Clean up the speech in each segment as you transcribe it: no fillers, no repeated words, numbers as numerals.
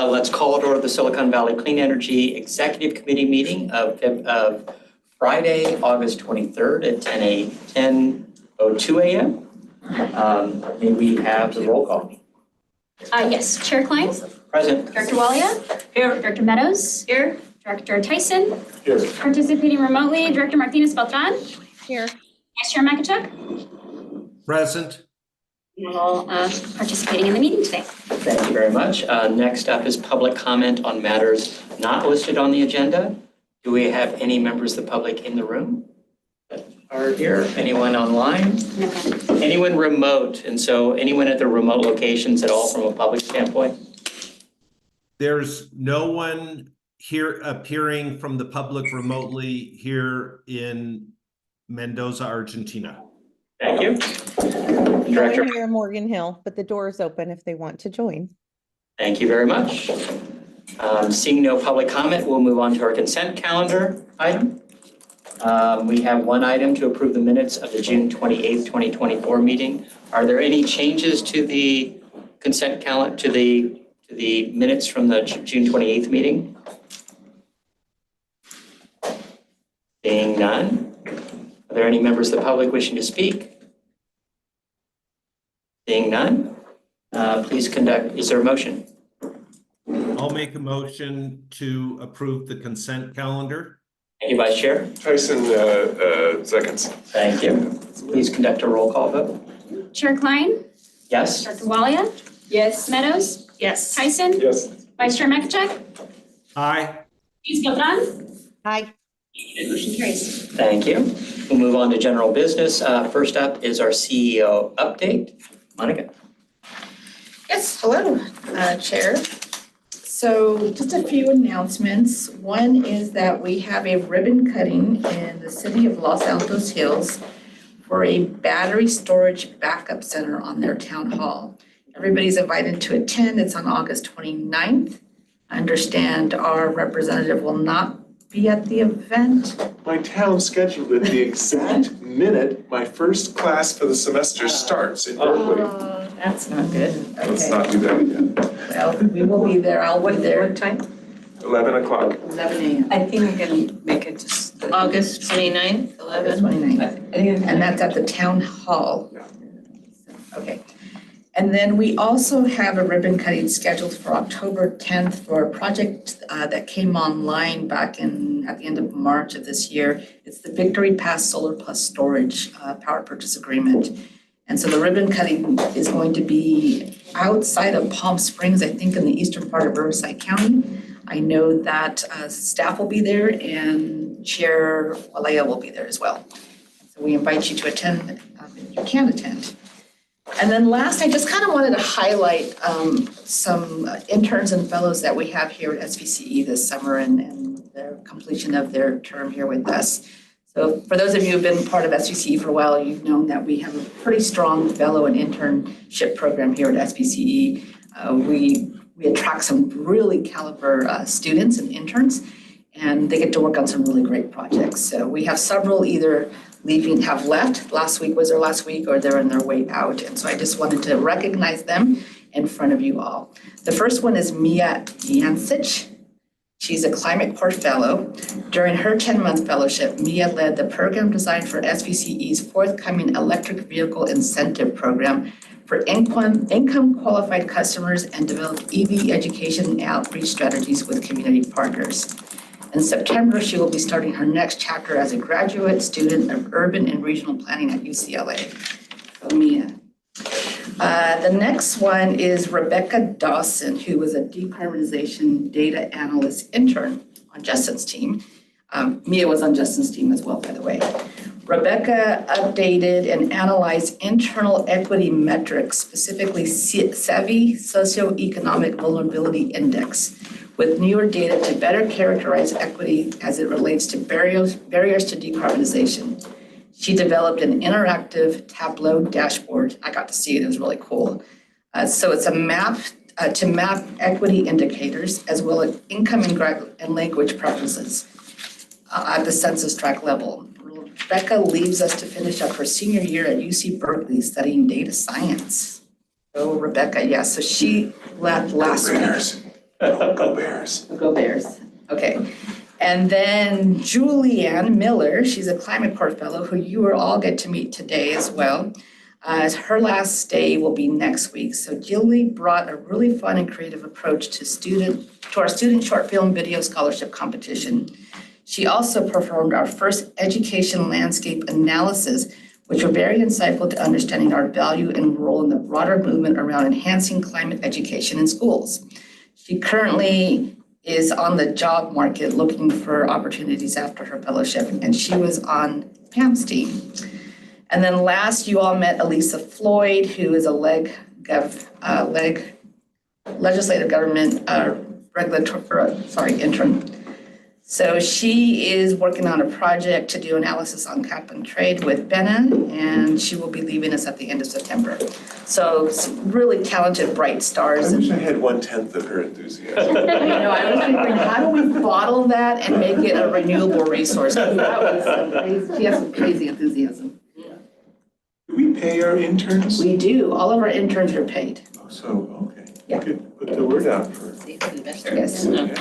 Let's call to order the Silicon Valley Clean Energy Executive Committee meeting of Friday, August 23rd at 10:02 a.m. May we have the roll call? Yes, Chair Klein. Present. Director Walia. Here. Director Meadows. Here. Director Tyson. Here. Participating remotely, Director Martinez Beltran. Here. Vice Chair Makachuk. Present. We're all participating in the meeting today. Thank you very much. Next up is public comment on matters not listed on the agenda. Do we have any members of the public in the room that are here? Anyone online? No. Anyone remote? And so anyone at the remote locations at all from a public standpoint? There's no one here appearing from the public remotely here in Mendoza, Argentina. Thank you. Director here in Morgan Hill, but the door is open if they want to join. Thank you very much. Seeing no public comment, we'll move on to our consent calendar item. We have one item to approve the minutes of the June 28th, 2024 meeting. Are there any changes to the consent calendar, to the minutes from the June 28th meeting? Seeing none. Are there any members of the public wishing to speak? Seeing none, please conduct, is there a motion? I'll make a motion to approve the consent calendar. Thank you, Vice Chair. Tyson seconds. Thank you. Please conduct a roll call vote. Chair Klein. Yes? Director Walia. Yes. Meadows. Yes. Tyson. Yes. Vice Chair Makachuk. Aye. Martinez Beltran. Hi. Motion carries. Thank you. We'll move on to general business. First up is our CEO update. Monica. Yes, hello, Chair. So just a few announcements. One is that we have a ribbon cutting in the city of Los Altos Hills for a battery storage backup center on their town hall. Everybody's invited to attend. It's on August 29th. I understand our representative will not be at the event. My town scheduled it the exact minute my first class for the semester starts in Berkeley. That's not good. Let's Okay. not do that again. Well, we will be there. I'll be there. What time? 11 o'clock. 11 a.m. I think I can make it just August 29th, August 11. 29th. And that's at the town hall. Yeah. Okay. And then we also have a ribbon cutting scheduled for October 10th for a project that came online back at the end of March of this year. It's the Victory Pass Solar Plus Storage Power Purchase Agreement. And so the ribbon cutting is going to be outside of Palm Springs, I think in the eastern part of Riverside County. I know that staff will be there and Chair Walea will be there as well. So we invite you to attend if you can attend. And then last, I just kind of wanted to highlight some interns and fellows that we have here at SVCE this summer and their completion of their term here with us. So for those of you who've been part of SVCE for a while, you've known that we have a pretty strong fellow and internship program here at SVCE. We attract some really caliber students and interns, and they get to work on some really great projects. So we have several either have left. Last week was their last week, or they're on their way out. And so I just wanted to recognize them in front of you all. The first one is Mia Jancic. She's a Climate Corps Fellow. During her 10-month fellowship, Mia led the program design for SVCE's forthcoming electric vehicle incentive program for income qualified customers and developed EV education and outreach strategies with community partners. In September, she will be starting her next chapter as a graduate student of urban and regional planning at UCLA. So Mia. The next one is Rebecca Dawson, who was a decarbonization data analyst intern on Justin's team. Mia was on Justin's team as well, by the way. Rebecca updated and analyzed internal equity metrics, specifically SEVI, Socioeconomic Vulnerability Index, with newer data to better characterize equity as it relates to barriers to decarbonization. She developed an interactive Tableau dashboard. I got to see it, it was really cool. So it's a map to map equity indicators as well as income and language preferences at the census tract level. Rebecca leaves us to finish up her senior year at UC Berkeley studying data science. So Rebecca, yeah, so she left last week. Go Bears. Go Bears. Okay. And then Julianne Miller, she's a Climate Corps fellow who you will all get to meet today as well. Her last day will be next week. So Julie brought a really fun and creative approach to our student short film video scholarship competition. She also performed our first education landscape analysis, which were very insightful to understanding our value and role in the broader movement around enhancing climate education in schools. She currently is on the job market looking for opportunities after her fellowship, and she was on Pam's team. And then last, you all met Elisa Floyd, who is a legislative government intern. So she is working on a project to do analysis on cap and trade with Benin, and she will be leaving us at the end of September. So really talented, bright stars. I wish I had 1/10 of her enthusiasm. I was thinking, how do we bottle that and make it a renewable resource? That was she has some crazy enthusiasm. Do we pay our interns? We do. All of our interns are paid. Oh, so, okay. Yeah. Good. Put the word out for. Yes. Okay.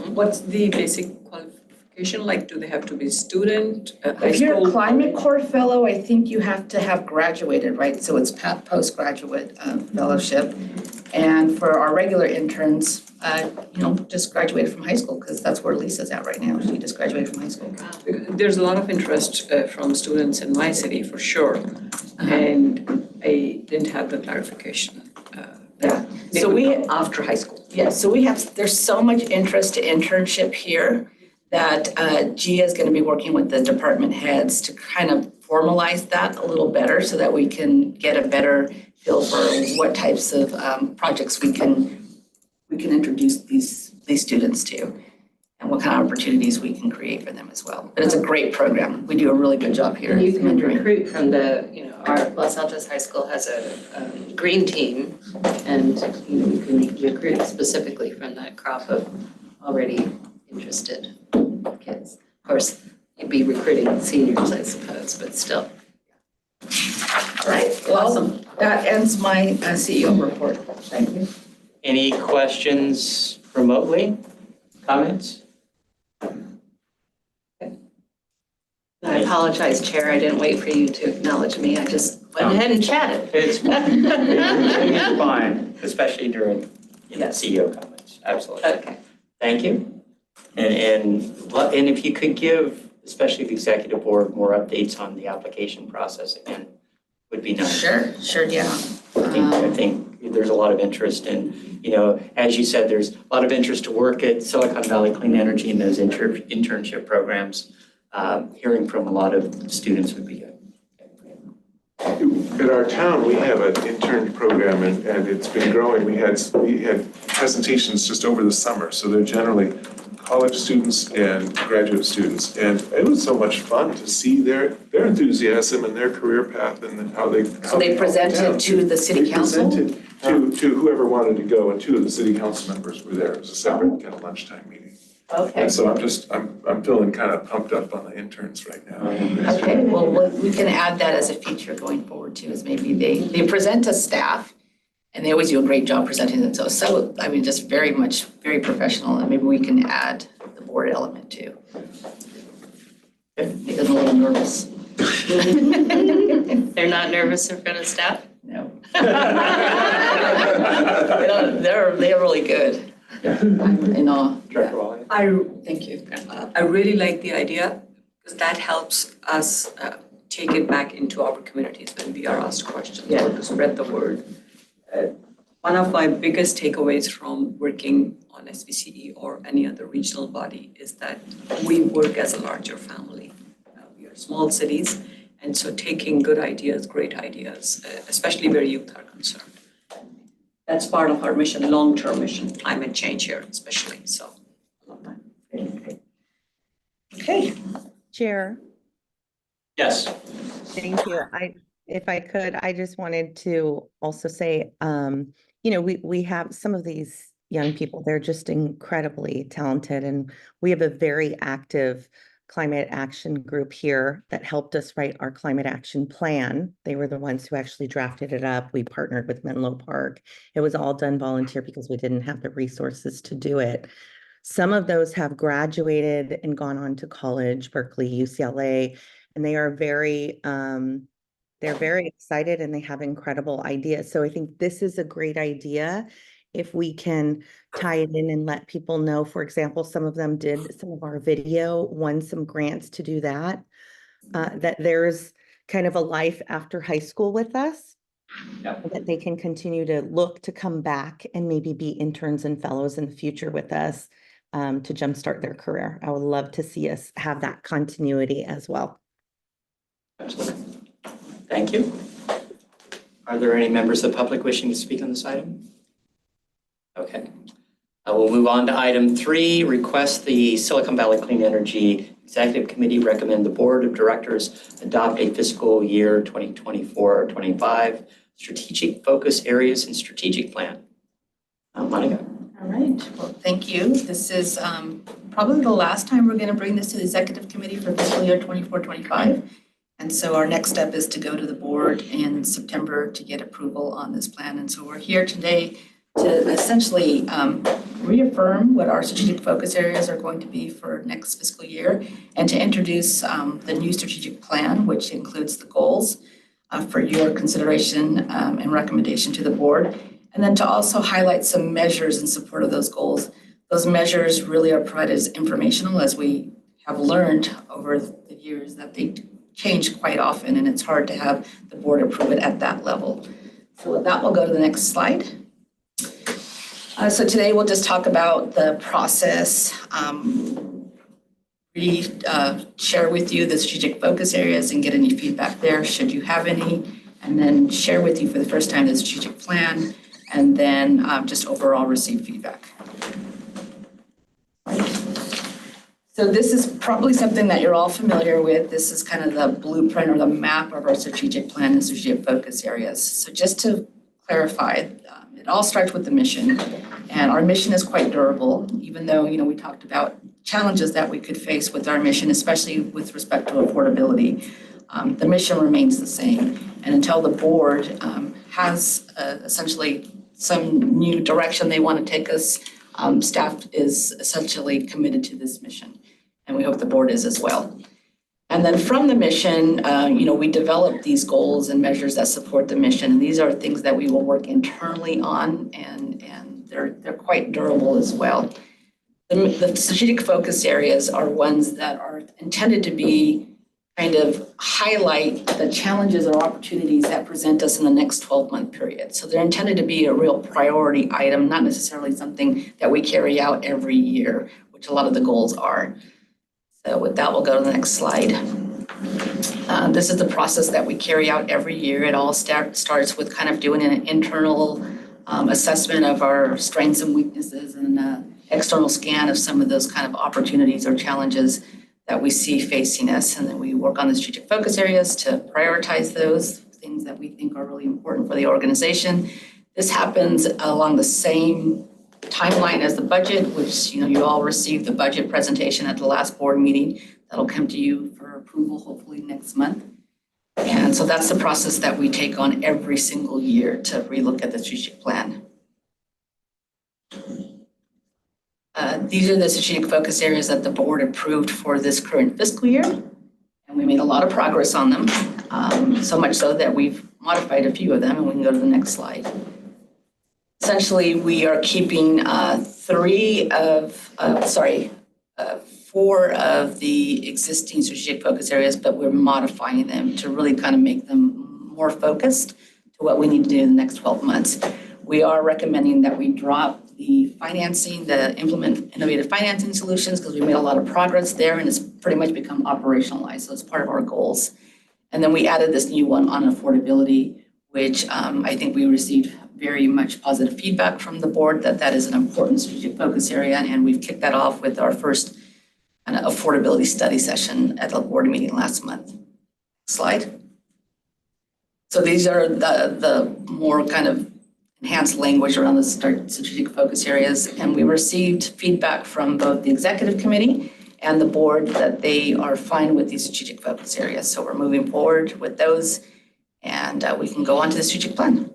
What's the basic qualification? Like, do they have to be student, high If you're a school? Climate Corps fellow, I think you have to have graduated, right? So it's postgraduate fellowship. And for our regular interns, just graduated from high school, because that's where Lisa's at right now. She just graduated from high school. There's a lot of interest from students in my city, for sure. And I didn't have the clarification. Yeah. They So would we, come after high school. yeah, so there's so much interest to internship here that Gia is going to be working with the department heads to kind of formalize that a little better so that we can get a better feel for what types of projects we can introduce these students to and what kind of opportunities we can create for them as well. But it's a great program. We do a really good job here. And you can mentoring. recruit from our Los Altos High School has a green team, and you can recruit specifically from that crop of already interested kids. Of course, you'd be recruiting seniors, I suppose, but still. All right, well, that ends my CEO report. Thank you. Any questions remotely? Comments? I apologize, Chair, I didn't wait for you to acknowledge me, I just went ahead and chatted. It's fine, especially during CEO comments. Absolutely. Okay. Thank you. And if you could give, especially the executive board, more updates on the application process again, would be nice. Sure, yeah. I think there's a lot of interest in, as you said, there's a lot of interest to work at Silicon Valley Clean Energy and those internship programs. Hearing from a lot of students would be good. At our town, we have an intern program and it's been growing. We had presentations just over the summer, so they're generally college students and graduate students. And it was so much fun to see their enthusiasm and their career path and how they. So they presented to the city council? They presented to whoever wanted to go, and 2 of the city council members were there. It was a separate kind of lunchtime meeting. Okay. And so I'm feeling kind of pumped up on the interns right now. Okay, well, we can add that as a feature going forward too, is maybe they present to staff and they always do a great job presenting themselves. So, just very professional, and maybe we can add the board element too. Make them a little nervous. They're not nervous in front of staff? No. They're really good. I'm in awe. Director Wally? Thank you. I really like the idea because that helps us take it back into our communities when we are asked questions or to spread the word. One of my biggest takeaways from working on SVCE or any other regional body is that we work as a larger family. We are small cities, and so taking good ideas, great ideas, especially where youth are concerned. That's part of our mission, long-term mission, climate change here especially, so I love that. Okay. Chair, Yes. thank you. If I could, I just wanted to also say, we have some of these young people, they're just incredibly talented, and we have a very active climate action group here that helped us write our climate action plan. They were the ones who actually drafted it up. We partnered with Menlo Park. It was all done volunteer because we didn't have the resources to do it. Some of those have graduated and gone on to college, Berkeley, UCLA, and they are they're very excited and they have incredible ideas. So I think this is a great idea. If we can tie it in and let people know, for example, some of them did some of our video, won some grants to do that, that there's kind of a life after high school with us. Yep. That they can continue to look to come back and maybe be interns and fellows in the future with us to jumpstart their career. I would love to see us have that continuity as well. Absolutely. Thank you. Are there any members of the public wishing to speak on this item? Okay. We'll move on to item 3, request the Silicon Valley Clean Energy Executive Committee recommend the Board of Directors adopt a fiscal year 2024-25 strategic focus areas and strategic plan. Monica. All right, well, thank you. This is probably the last time we're going to bring this to the Executive Committee for fiscal year 24-25. And so our next step is to go to the board in September to get approval on this plan. And so we're here today to essentially reaffirm what our strategic focus areas are going to be for next fiscal year and to introduce the new strategic plan, which includes the goals for your consideration and recommendation to the board. And then to also highlight some measures in support of those goals. Those measures really are provided as informational, as we have learned over the years that they change quite often, and it's hard to have the board approve it at that level. So with that, we'll go to the next slide. So today we'll just talk about the process, share with you the strategic focus areas and get any feedback there, should you have any, and then share with you for the first time the strategic plan, and then just overall receive feedback. So this is probably something that you're all familiar with. This is kind of the blueprint or the map of our strategic plan and strategic focus areas. So just to clarify, it all starts with the mission, and our mission is quite durable, even though, we talked about challenges that we could face with our mission, especially with respect to affordability. The mission remains the same, and until the board has essentially some new direction they want to take us, staff is essentially committed to this mission, and we hope the board is as well. And then from the mission, we develop these goals and measures that support the mission. And these are things that we will work internally on, and they're quite durable as well. The strategic focus areas are ones that are intended to be kind of highlight the challenges or opportunities that present us in the next 12-month period. So they're intended to be a real priority item, not necessarily something that we carry out every year, which a lot of the goals are. So with that, we'll go to the next slide. This is the process that we carry out every year. It all starts with kind of doing an internal assessment of our strengths and weaknesses and an external scan of some of those kind of opportunities or challenges that we see facing us. And then we work on the strategic focus areas to prioritize those things that we think are really important for the organization. This happens along the same timeline as the budget, which you all received the budget presentation at the last board meeting. That'll come to you for approval hopefully next month. And so that's the process that we take on every single year to relook at the strategic plan. These are the strategic focus areas that the board approved for this current fiscal year, and we made a lot of progress on them, so much so that we've modified a few of them, and we can go to the next slide. Essentially, we are keeping 4 of the existing strategic focus areas, but we're modifying them to really kind of make them more focused to what we need to do in the next 12 months. We are recommending that we drop the financing, the implement innovative financing solutions, because we made a lot of progress there and it's pretty much become operationalized. So it's part of our goals. And then we added this new one on affordability, which I think we received very much positive feedback from the board that is an important strategic focus area. And we've kicked that off with our first kind of affordability study session at the board meeting last month. Next slide. So these are the more kind of enhanced language around the strategic focus areas. And we received feedback from both the executive committee and the board that they are fine with these strategic focus areas. So we're moving forward with those, and we can go on to the strategic plan.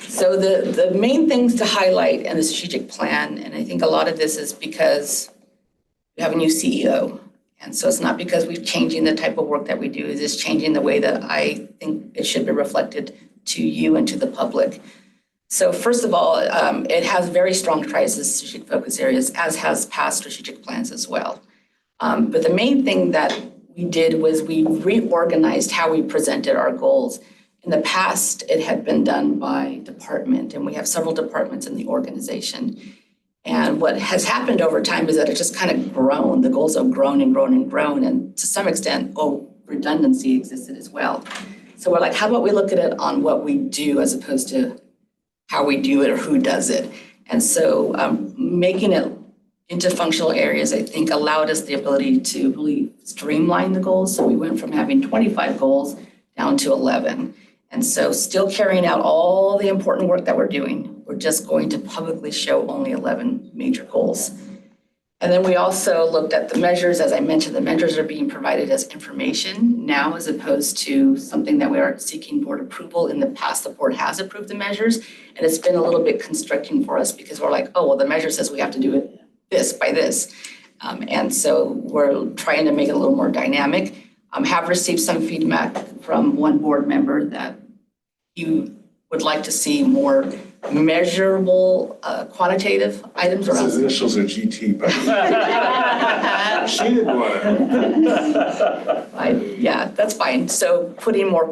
So the main things to highlight in the strategic plan, and I think a lot of this is because we have a new CEO. And so it's not because we're changing the type of work that we do, it's just changing the way that I think it should be reflected to you and to the public. So first of all, it has very strong crisis strategic focus areas, as has past strategic plans as well. But the main thing that we did was we reorganized how we presented our goals. In the past, it had been done by department, and we have several departments in the organization. And what has happened over time is that it's just kind of grown. The goals have grown and grown and grown, and to some extent, redundancy existed as well. So we're like, how about we look at it on what we do as opposed to how we do it or who does it? And so making it into functional areas, I think, allowed us the ability to really streamline the goals. So we went from having 25 goals down to 11. And so still carrying out all the important work that we're doing, we're just going to publicly show only 11 major goals. And then we also looked at the measures. As I mentioned, the measures are being provided as information now as opposed to something that we are seeking board approval. In the past, the board has approved the measures, and it's been a little bit constricting for us because we're like, oh, well, the measure says we have to do it this by this. And so we're trying to make it a little more dynamic. Have received some feedback from one board member that you would like to see more measurable quantitative items around. His initials are GT, but she didn't want it. Yeah, that's fine. So putting more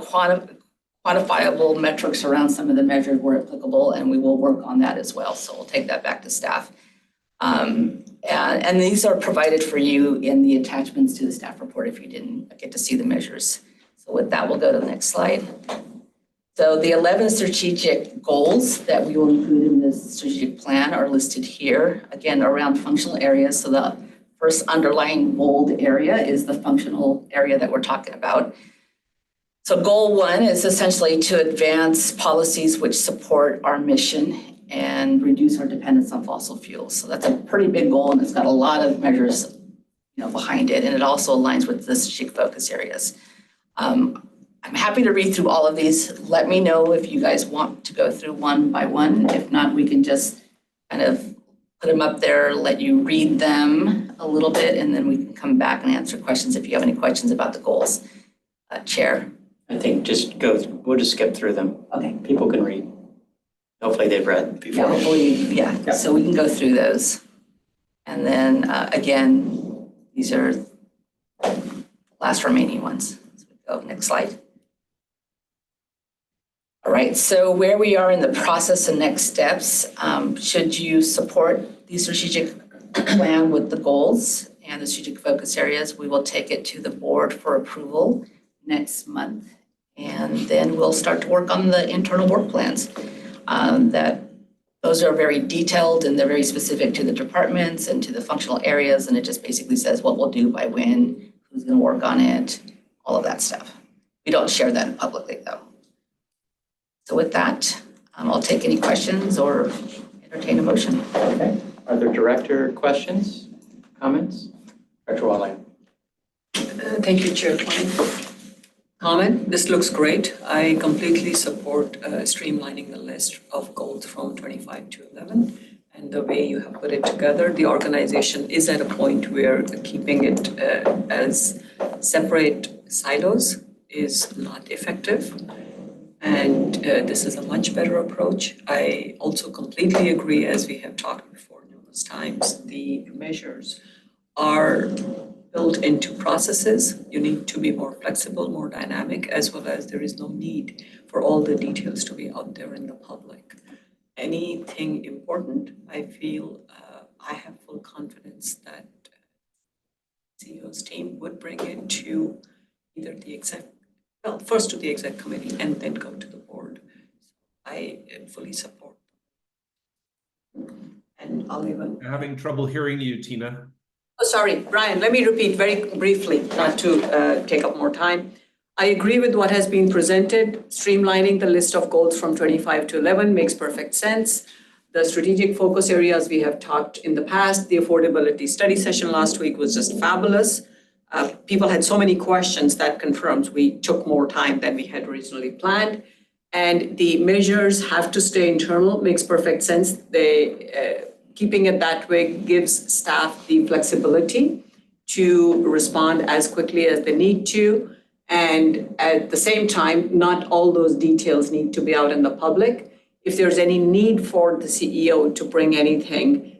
quantifiable metrics around some of the measures where applicable, and we will work on that as well. So we'll take that back to staff. And these are provided for you in the attachments to the staff report if you didn't get to see the measures. So with that, we'll go to the next slide. So the 11 strategic goals that we will include in this strategic plan are listed here, again, around functional areas. So the first underlying bold area is the functional area that we're talking about. So goal 1 is essentially to advance policies which support our mission and reduce our dependence on fossil fuels. So that's a pretty big goal, and it's got a lot of measures, behind it, and it also aligns with the strategic focus areas. I'm happy to read through all of these. Let me know if you guys want to go through one by one. If not, we can just kind of put them up there, let you read them a little bit, and then we can come back and answer questions if you have any questions about the goals. Chair. I think we'll just skip through them. Okay. People can read. Hopefully they've read before. Yeah, hopefully, so we can go through those. And then again, these are the last remaining ones. So we go next slide. All right, so where we are in the process and next steps, should you support the strategic plan with the goals and the strategic focus areas, we will take it to the board for approval next month. And then we'll start to work on the internal work plans. Those are very detailed and they're very specific to the departments and to the functional areas. And it just basically says what we'll do by when, who's going to work on it, all of that stuff. We don't share that publicly though. So with that, I'll take any questions or entertain a motion. Okay. Are there director questions, comments? Director Wallach. Thank you, Chair. Comment, this looks great. I completely support streamlining the list of goals from 25 to 11. And the way you have put it together, the organization is at a point where keeping it as separate silos is not effective. And this is a much better approach. I also completely agree, as we have talked before numerous times, the measures are built into processes. You need to be more flexible, more dynamic, as well as there is no need for all the details to be out there in the public. Anything important, I feel I have full confidence that CEO's team would bring it to either the exec, well, first to the exec committee and then go to the board. I fully support. And I'll even. Having trouble hearing you, Tina. Oh, sorry, Brian, let me repeat very briefly, not to take up more time. I agree with what has been presented. Streamlining the list of goals from 25 to 11 makes perfect sense. The strategic focus areas we have talked in the past, the affordability study session last week was just fabulous. People had so many questions that confirms we took more time than we had originally planned. And the measures have to stay internal, makes perfect sense. Keeping it that way gives staff the flexibility to respond as quickly as they need to. And at the same time, not all those details need to be out in the public. If there's any need for the CEO to bring anything,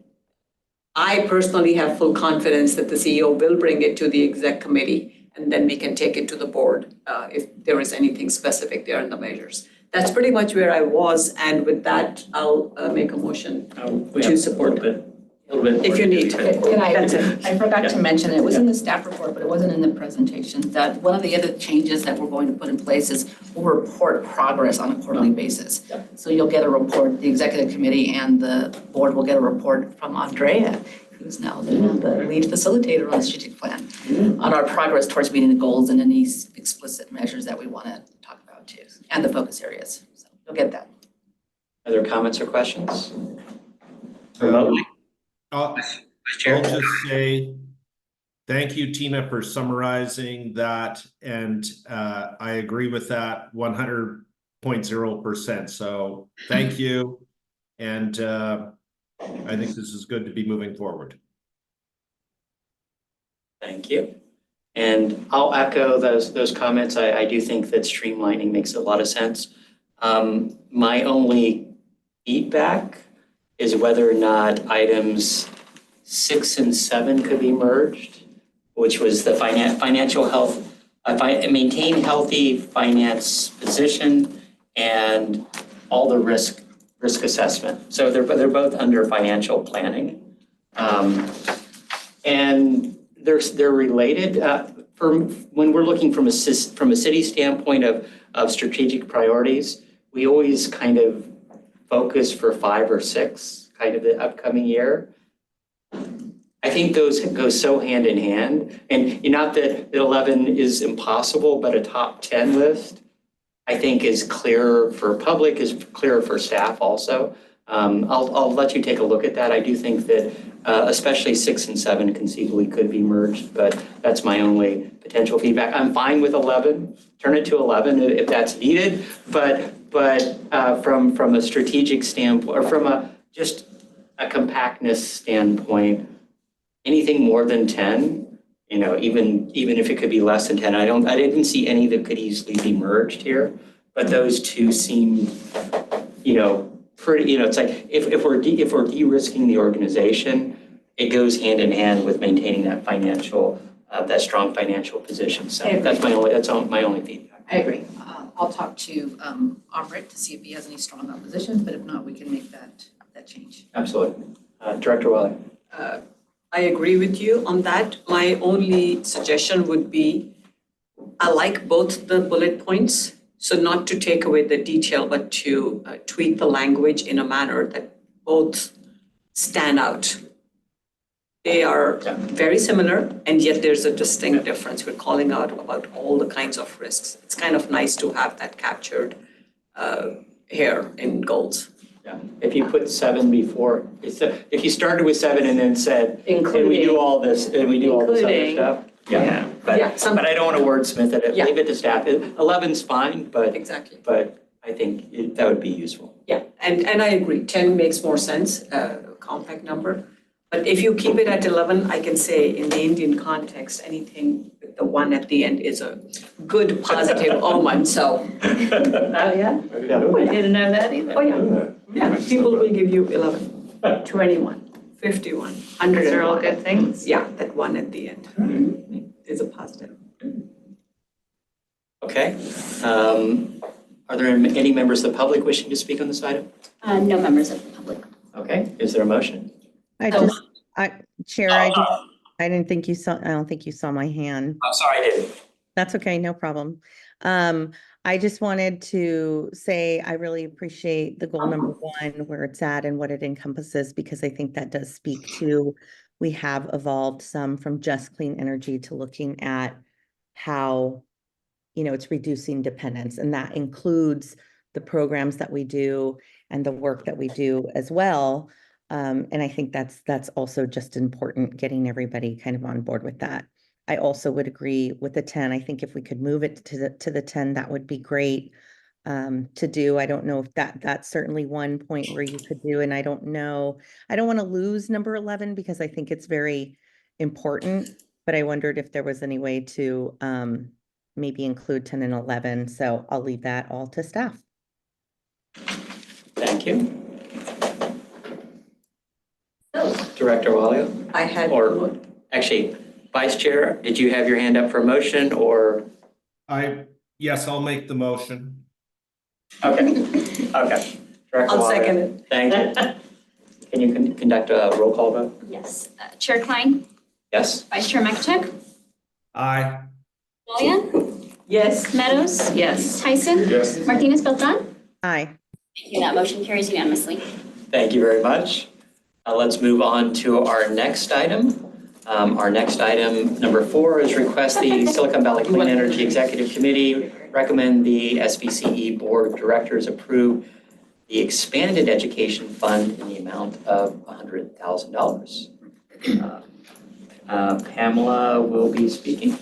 I personally have full confidence that the CEO will bring it to the exec committee, and then we can take it to the board if there is anything specific there in the measures. That's pretty much where I was, and with that, I'll make a motion to support it. A little bit If more you need. Can That's it. I forgot to Yeah. mention, it was in the staff report, but it wasn't in the presentation, that one of the other changes that we're going to put in place is we'll report progress on a quarterly basis. Yeah. So you'll get a report, the executive committee and the board will get a report from Andrea, who's now the lead facilitator on the strategic plan, on our progress towards meeting the goals and any explicit measures that we want to talk about too, and the focus areas. So you'll get that. Other comments or questions? Remotely? I'll Chair? just say, thank you, Tina, for summarizing that, and I agree with that 100.0%. So thank you, and I think this is good to be moving forward. Thank you. And I'll echo those comments. I do think that streamlining makes a lot of sense. My only feedback is whether or not items 6 and 7 could be merged, which was the financial health, maintain healthy finance position and all the risk assessment. So they're both under financial planning. And they're related. When we're looking from a city standpoint of strategic priorities, we always kind of focus for 5 or 6 kind of the upcoming year. I think those go so hand in hand, and not that 11 is impossible, but a top 10 list I think is clearer for public, is clearer for staff also. I'll let you take a look at that. I do think that especially 6 and 7 conceivably could be merged, but that's my only potential feedback. I'm fine with 11, turn it to 11 if that's needed, but from a strategic standpoint, or from just a compactness standpoint, anything more than 10, even if it could be less than 10, I didn't see any that could easily be merged here, but those two seem, pretty, it's like if we're de-risking the organization, it goes hand in hand with maintaining that that strong financial position. So that's my only feedback. I agree. I'll talk to Albrecht to see if he has any strong opposition, but if not, we can make that change. Absolutely. Director Waller. I agree with you on that. My only suggestion would be, I like both the bullet points. So not to take away the detail, but to tweak the language in a manner that both stand out. They are very similar, and yet there's a distinct difference. We're calling out about all the kinds of risks. It's kind of nice to have that captured here in goals. Yeah, if you put 7 before, if you started with 7 and then said, and we do all this, and we do all this other stuff. Yeah, but I don't want to wordsmith it. Yeah. Leave it to staff. 11's fine, but Exactly. But I think that would be useful. Yeah, and I agree, 10 makes more sense, compact number. But if you keep it at 11, I can say in the Indian context, anything with the 1 at the end is a good positive omen, so. Oh, yeah? I didn't know I that. didn't know that either. Oh, yeah, Yeah. yeah, people will give you 11, 21, 51, 101. Those are all good things. Yeah, that 1 at the end is a positive. Okay. Are there any members of the public wishing to speak on this item? No members of the public. Okay, is there a motion? Chair, I don't think you saw my hand. I'm sorry, I didn't. That's okay, no problem. I just wanted to say I really appreciate the goal number 1, where it's at and what it encompasses, because I think that does speak to, we have evolved some from just clean energy to looking at how, it's reducing dependence. And that includes the programs that we do and the work that we do as well. And I think that's also just important, getting everybody kind of on board with that. I also would agree with the 10. I think if we could move it to the 10, that would be great to do. I don't know if that's certainly one point where you could do, and I don't know. I don't want to lose number 11 because I think it's very important, but I wondered if there was any way to maybe include 10 and 11. So I'll leave that all to staff. Thank you. Director Walia? I had. Or actually, Vice Chair, did you have your hand up for a motion or? Yes, I'll make the motion. Okay, okay. Director I'll Walia, second it. thank you. Can you conduct a roll call vote? Yes. Chair Klein, Yes? Vice Chair Mekachek, Aye. William, Yes. Meadows, Yes. Tyson, Yes. Martinez Beltran. Aye. Thank you. That motion carries unanimously. Thank you very much. Let's move on to our next item. Our next item, number 4, is request the Silicon Valley Clean Energy Executive Committee recommend the SVCE Board of Directors approve the expanded education fund in the amount of $100,000. Pamela will be speaking.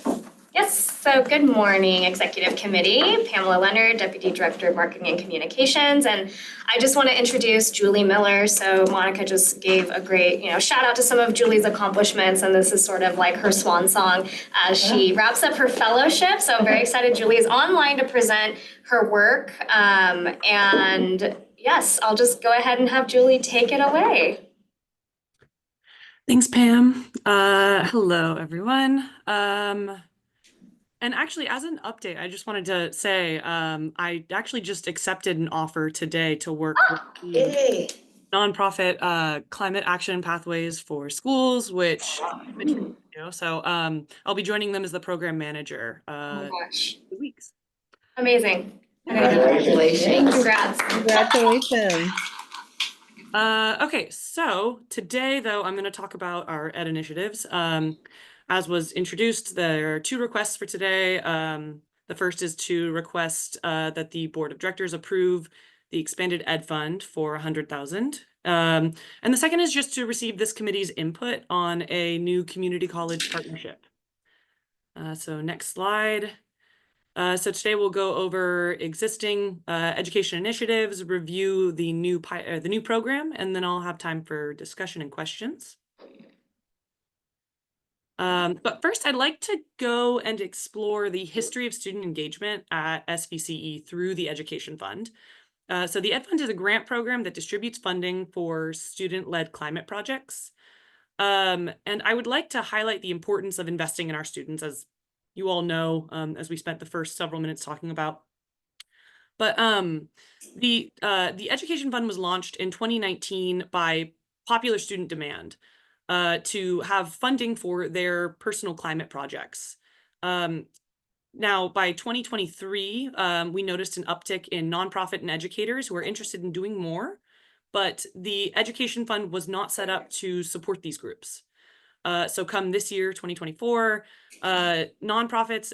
Yes, so good morning, Executive Committee. Pamela Leonard, Deputy Director of Marketing and Communications. And I just want to introduce Julie Miller. So Monica just gave a great, shout out to some of Julie's accomplishments. And this is sort of like her swan song as she wraps up her fellowship. So I'm very excited. Julie is online to present her work. And yes, I'll just go ahead and have Julie take it away. Thanks, Pam. Hello, everyone. And actually, as an update, I just wanted to say I actually just accepted an offer today to work with the nonprofit Climate Action Pathways for Schools, which so I'll be joining them as the program manager Oh my gosh, 2 weeks. amazing. Congratulations. Congrats. Congratulations. Okay, so today, though, I'm going to talk about our ed initiatives. As was introduced, there are 2 requests for today. The first is to request that the Board of Directors approve the expanded ed fund for $100,000. And the second is just to receive this committee's input on a new community college partnership. So next slide. So today we'll go over existing education initiatives, review the new program, and then I'll have time for discussion and questions. But first, I'd like to go and explore the history of student engagement at SVCE through the Education Fund. So the Ed Fund is a grant program that distributes funding for student-led climate projects. And I would like to highlight the importance of investing in our students, as you all know, as we spent the first several minutes talking about. But the Education Fund was launched in 2019 by popular student demand to have funding for their personal climate projects. Now, by 2023, we noticed an uptick in nonprofit and educators who are interested in doing more, but the Education Fund was not set up to support these groups. So come this year, 2024, nonprofits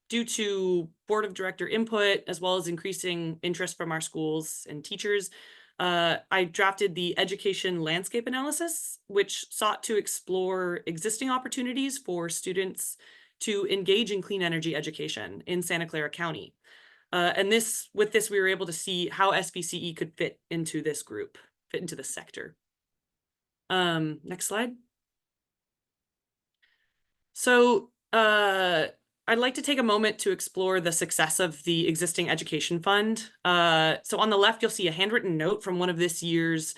due to board of director input, as well as increasing interest from our schools and teachers, I drafted the education landscape analysis, which sought to explore existing opportunities for students to engage in clean energy education in Santa Clara County. And with this, we were able to see how SVCE could fit into this group, fit into this sector. Next slide. So I'd like to take a moment to explore the success of the existing Education Fund. So on the left, you'll see a handwritten note from one of this year's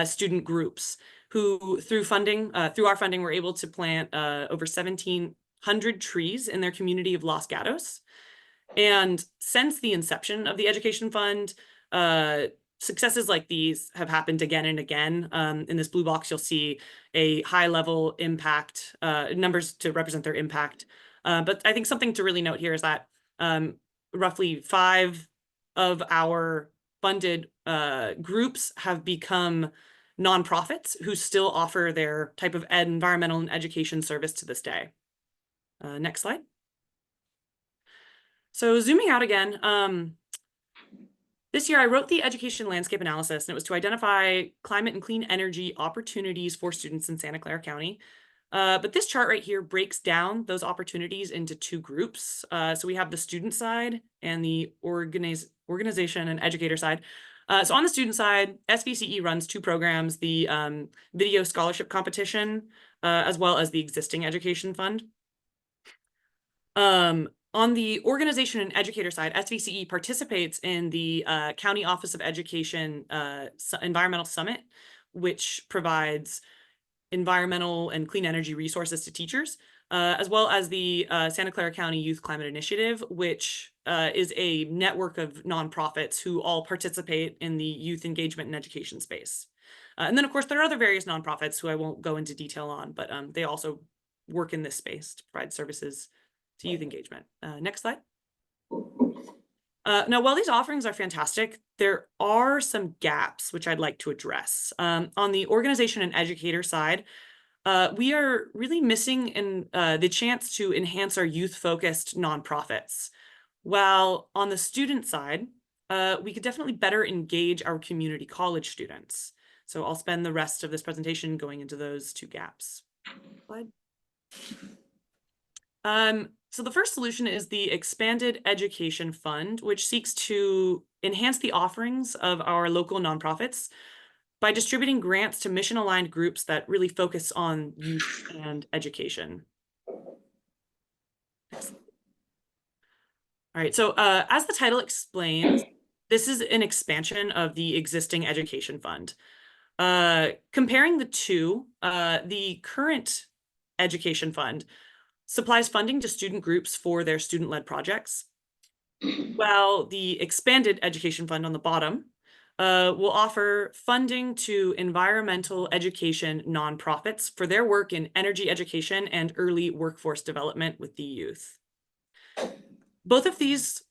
student groups who, through our funding, were able to plant over 1,700 trees in their community of Los Gatos. And since the inception of the Education Fund, successes like these have happened again and again. In this blue box, you'll see a high-level impact, numbers to represent their impact. But I think something to really note here is that roughly 5 of our funded groups have become nonprofits who still offer their type of environmental and education service to this day. Next slide. So zooming out again, This year, I wrote the education landscape analysis, and it was to identify climate and clean energy opportunities for students in Santa Clara County. But this chart right here breaks down those opportunities into two groups. So we have the student side and the organization and educator side. So on the student side, SVCE runs two programs, the video scholarship competition, as well as the existing education fund. On the organization and educator side, SVCE participates in the County Office of Education Environmental Summit, which provides environmental and clean energy resources to teachers, as well as the Santa Clara County Youth Climate Initiative, which is a network of nonprofits who all participate in the youth engagement and education space. And then, of course, there are other various nonprofits who I won't go into detail on, but they also work in this space to provide services to youth engagement. Next slide. Now, while these offerings are fantastic, there are some gaps which I'd like to address. On the organization and educator side, we are really missing the chance to enhance our youth-focused nonprofits. While on the student side, we could definitely better engage our community college students. So I'll spend the rest of this presentation going into those two gaps. Slide. So the first solution is the Expanded Education Fund, which seeks to enhance the offerings of our local nonprofits by distributing grants to mission-aligned groups that really focus on youth and education. All right, so as the title explains, this is an expansion of the existing education fund. Comparing the two, the current education fund supplies funding to student groups for their student-led projects, while the expanded education fund on the bottom will offer funding to environmental education nonprofits for their work in energy education and early workforce development with the youth. Both of these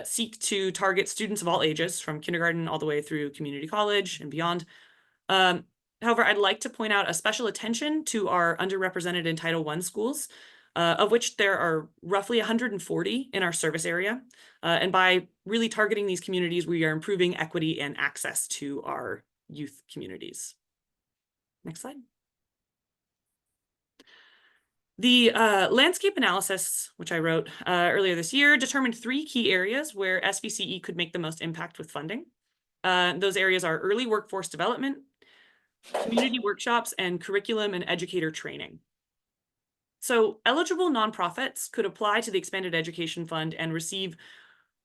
seek to target students of all ages, from kindergarten all the way through community college and beyond. However, I'd like to point out a special attention to our underrepresented in Title I schools, of which there are roughly 140 in our service area. And by really targeting these communities, we are improving equity and access to our youth communities. Next slide. The landscape analysis, which I wrote earlier this year, determined 3 key areas where SVCE could make the most impact with funding. Those areas are early workforce development, community workshops, and curriculum and educator training. So eligible nonprofits could apply to the Expanded Education Fund and receive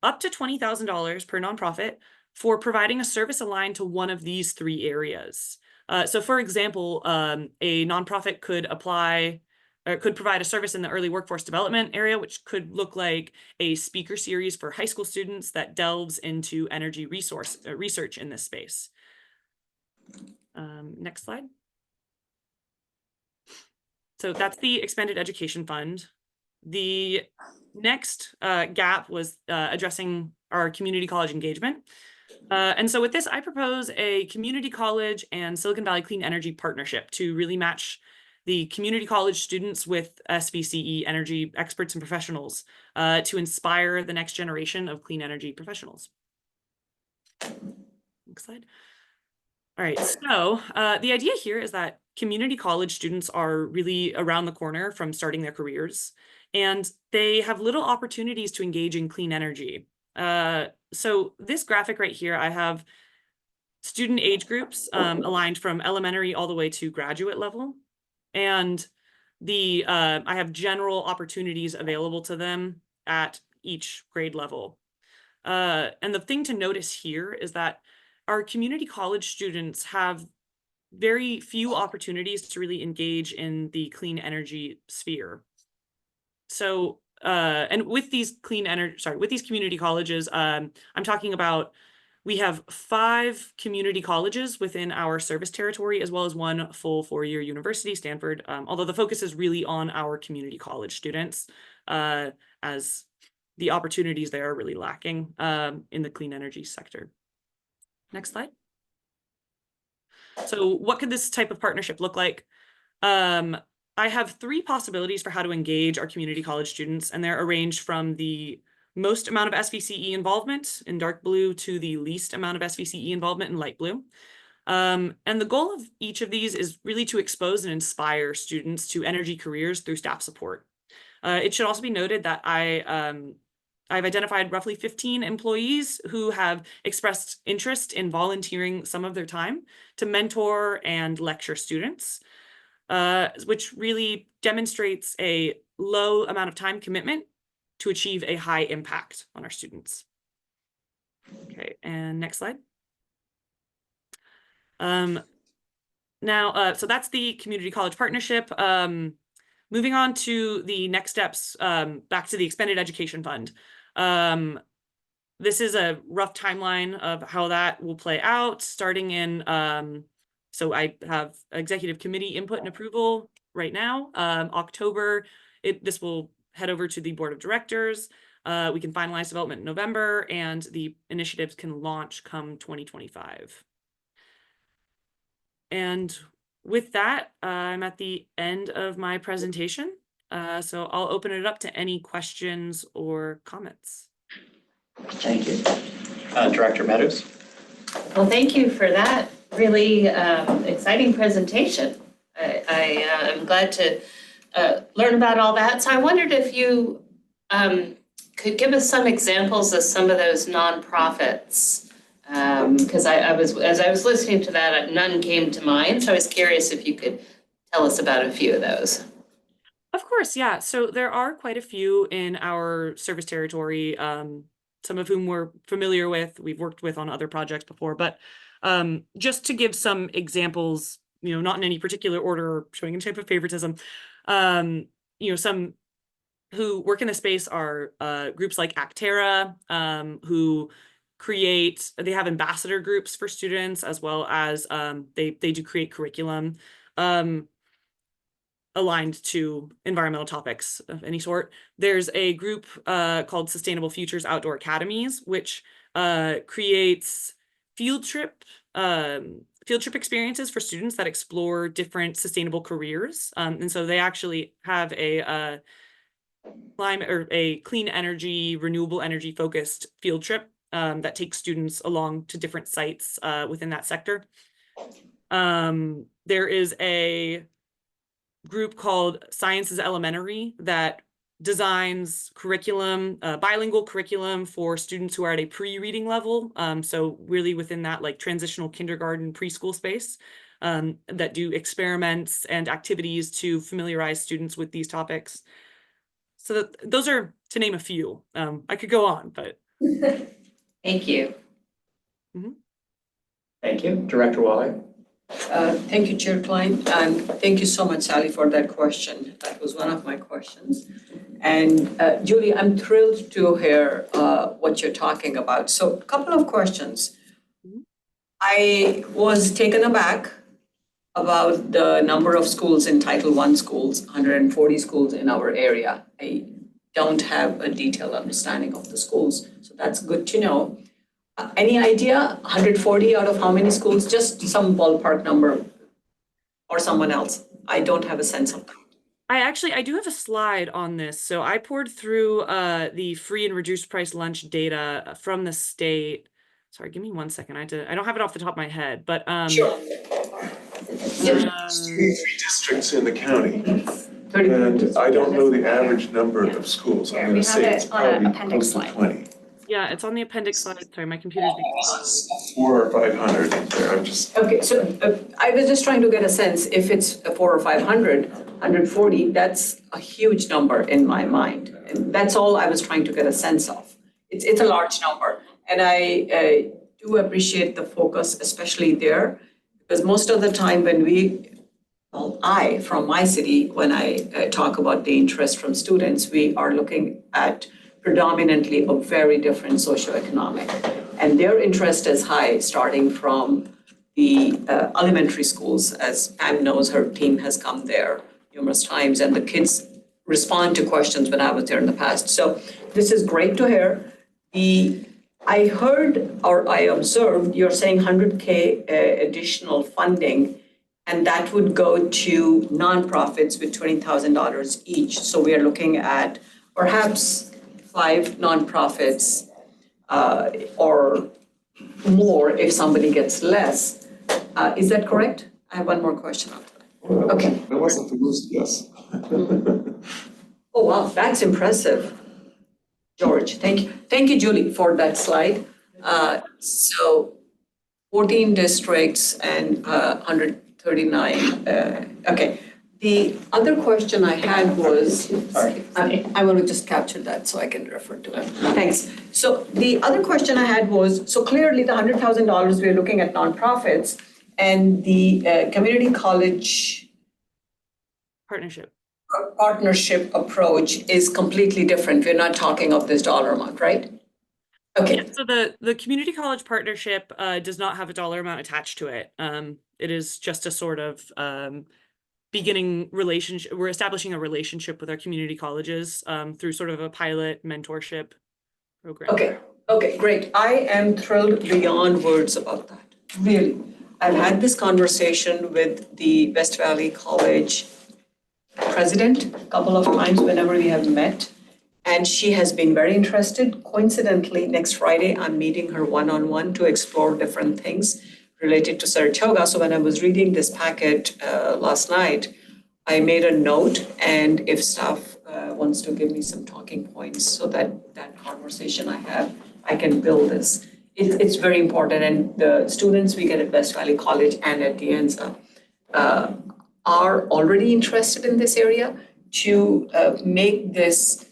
up to $20,000 per nonprofit for providing a service aligned to one of these 3 areas. So for example, a nonprofit could apply or could provide a service in the early workforce development area, which could look like a speaker series for high school students that delves into energy research in this space. Next slide. So that's the Expanded Education Fund. The next gap was addressing our community college engagement. And so with this, I propose a community college and Silicon Valley Clean Energy partnership to really match the community college students with SVCE energy experts and professionals to inspire the next generation of clean energy professionals. Next slide. All right, so the idea here is that community college students are really around the corner from starting their careers, and they have little opportunities to engage in clean energy. So this graphic right here, I have student age groups aligned from elementary all the way to graduate level, and I have general opportunities available to them at each grade level. And the thing to notice here is that our community college students have very few opportunities to really engage in the clean energy sphere. So, and with these with these community colleges, I'm talking about, we have 5 community colleges within our service territory, as well as 1 full 4-year university, Stanford, although the focus is really on our community college students, as the opportunities there are really lacking in the clean energy sector. Next slide. So what could this type of partnership look like? I have 3 possibilities for how to engage our community college students, and they're arranged from the most amount of SVCE involvement in dark blue to the least amount of SVCE involvement in light blue. And the goal of each of these is really to expose and inspire students to energy careers through staff support. It should also be noted that I've identified roughly 15 employees who have expressed interest in volunteering some of their time to mentor and lecture students, which really demonstrates a low amount of time commitment to achieve a high impact on our students. Okay, and next slide. Now, so that's the community college partnership. Moving on to the next steps, back to the expanded education fund. This is a rough timeline of how that will play out, starting in, so I have executive committee input and approval right now. October, this will head over to the board of directors. We can finalize development in November, and the initiatives can launch come 2025. And with that, I'm at the end of my presentation. So I'll open it up to any questions or comments. Thank you. Director Meadows? Well, thank you for that really exciting presentation. I am glad to learn about all that. So I wondered if you could give us some examples of some of those nonprofits. Because as I was listening to that, none came to mind. So I was curious if you could tell us about a few of those. Of course, yeah. So there are quite a few in our service territory, some of whom we're familiar with, we've worked with on other projects before. But just to give some examples, not in any particular order or showing any type of favoritism, some who work in the space are groups like Actera, who they have ambassador groups for students, as well as they do create curriculum aligned to environmental topics of any sort. There's a group called Sustainable Futures Outdoor Academies, which creates field trip experiences for students that explore different sustainable careers. And so they actually have a climate or a clean energy, renewable energy focused field trip that takes students along to different sites within that sector. There is a group called Science is Elementary that designs curriculum, bilingual curriculum for students who are at a pre-reading level. So really within that like transitional kindergarten preschool space that do experiments and activities to familiarize students with these topics. So those are, to name a few. I could go on, but. Thank you. Mm-hmm. Thank you. Director Waller? Thank you, Chair Klein, and thank you so much, Sally, for that question. That was one of my questions. And Julie, I'm thrilled to hear what you're talking about. So a couple of questions. I was taken aback about the number of schools in Title I schools, 140 schools in our area. I don't have a detailed understanding of the schools, so that's good to know. Any idea, 140 out of how many schools? Just some ballpark number, or someone else. I don't have a sense of that. I do have a slide on this. So I poured through the free and reduced price lunch data from the state. Sorry, give me 1 second. I don't have it off the top of my head, but Sure. There's 23 districts in the county, and I don't know the average number of schools. I'm going to say it's probably close to 20. Yeah, it's on the appendix slide. Sorry, my computer's being slow. 400 or 500 there. I'm just. Okay, so I was just trying to get a sense, if it's 400 or 500, 140, that's a huge number in my mind. And that's all I was trying to get a sense of. It's a large number. And I do appreciate the focus, especially there, because most of the time when I, from my city, when I talk about the interest from students, we are looking at predominantly a very different socioeconomic. And their interest is high, starting from the elementary schools. As Pam knows, her team has come there numerous times, and the kids respond to questions when I was there in the past. So this is great to hear. I heard, or I observed, you're saying 100K additional funding, and that would go to nonprofits with $20,000 each. So we are looking at perhaps 5 nonprofits or more if somebody gets less. Is that correct? I have one more question after that. Okay. That wasn't the most, yes. Oh, wow, that's impressive. George, thank you. Thank you, Julie, for that slide. So 14 districts and 139, okay. The other question I had was, sorry, I will just capture that so I can refer to it. Thanks. So the other question I had was, so clearly the $100,000 we're looking at nonprofits and the community college partnership approach is completely different. We're not talking of this dollar amount, right? Okay. Yeah, so the community college partnership does not have a dollar amount attached to it. It is just a sort of beginning relationship. We're establishing a relationship with our community colleges through sort of a pilot mentorship program. Okay, great. I am thrilled beyond words about that, really. I've had this conversation with the West Valley College president a couple of times whenever we have met, and she has been very interested. Coincidentally, next Friday, I'm meeting her one-on-one to explore different things related to Saratoga. So when I was reading this packet last night, I made a note, and if staff wants to give me some talking points so that that conversation I have, I can build this. It's very important, and the students we get at West Valley College and at Dianza are already interested in this area. To make this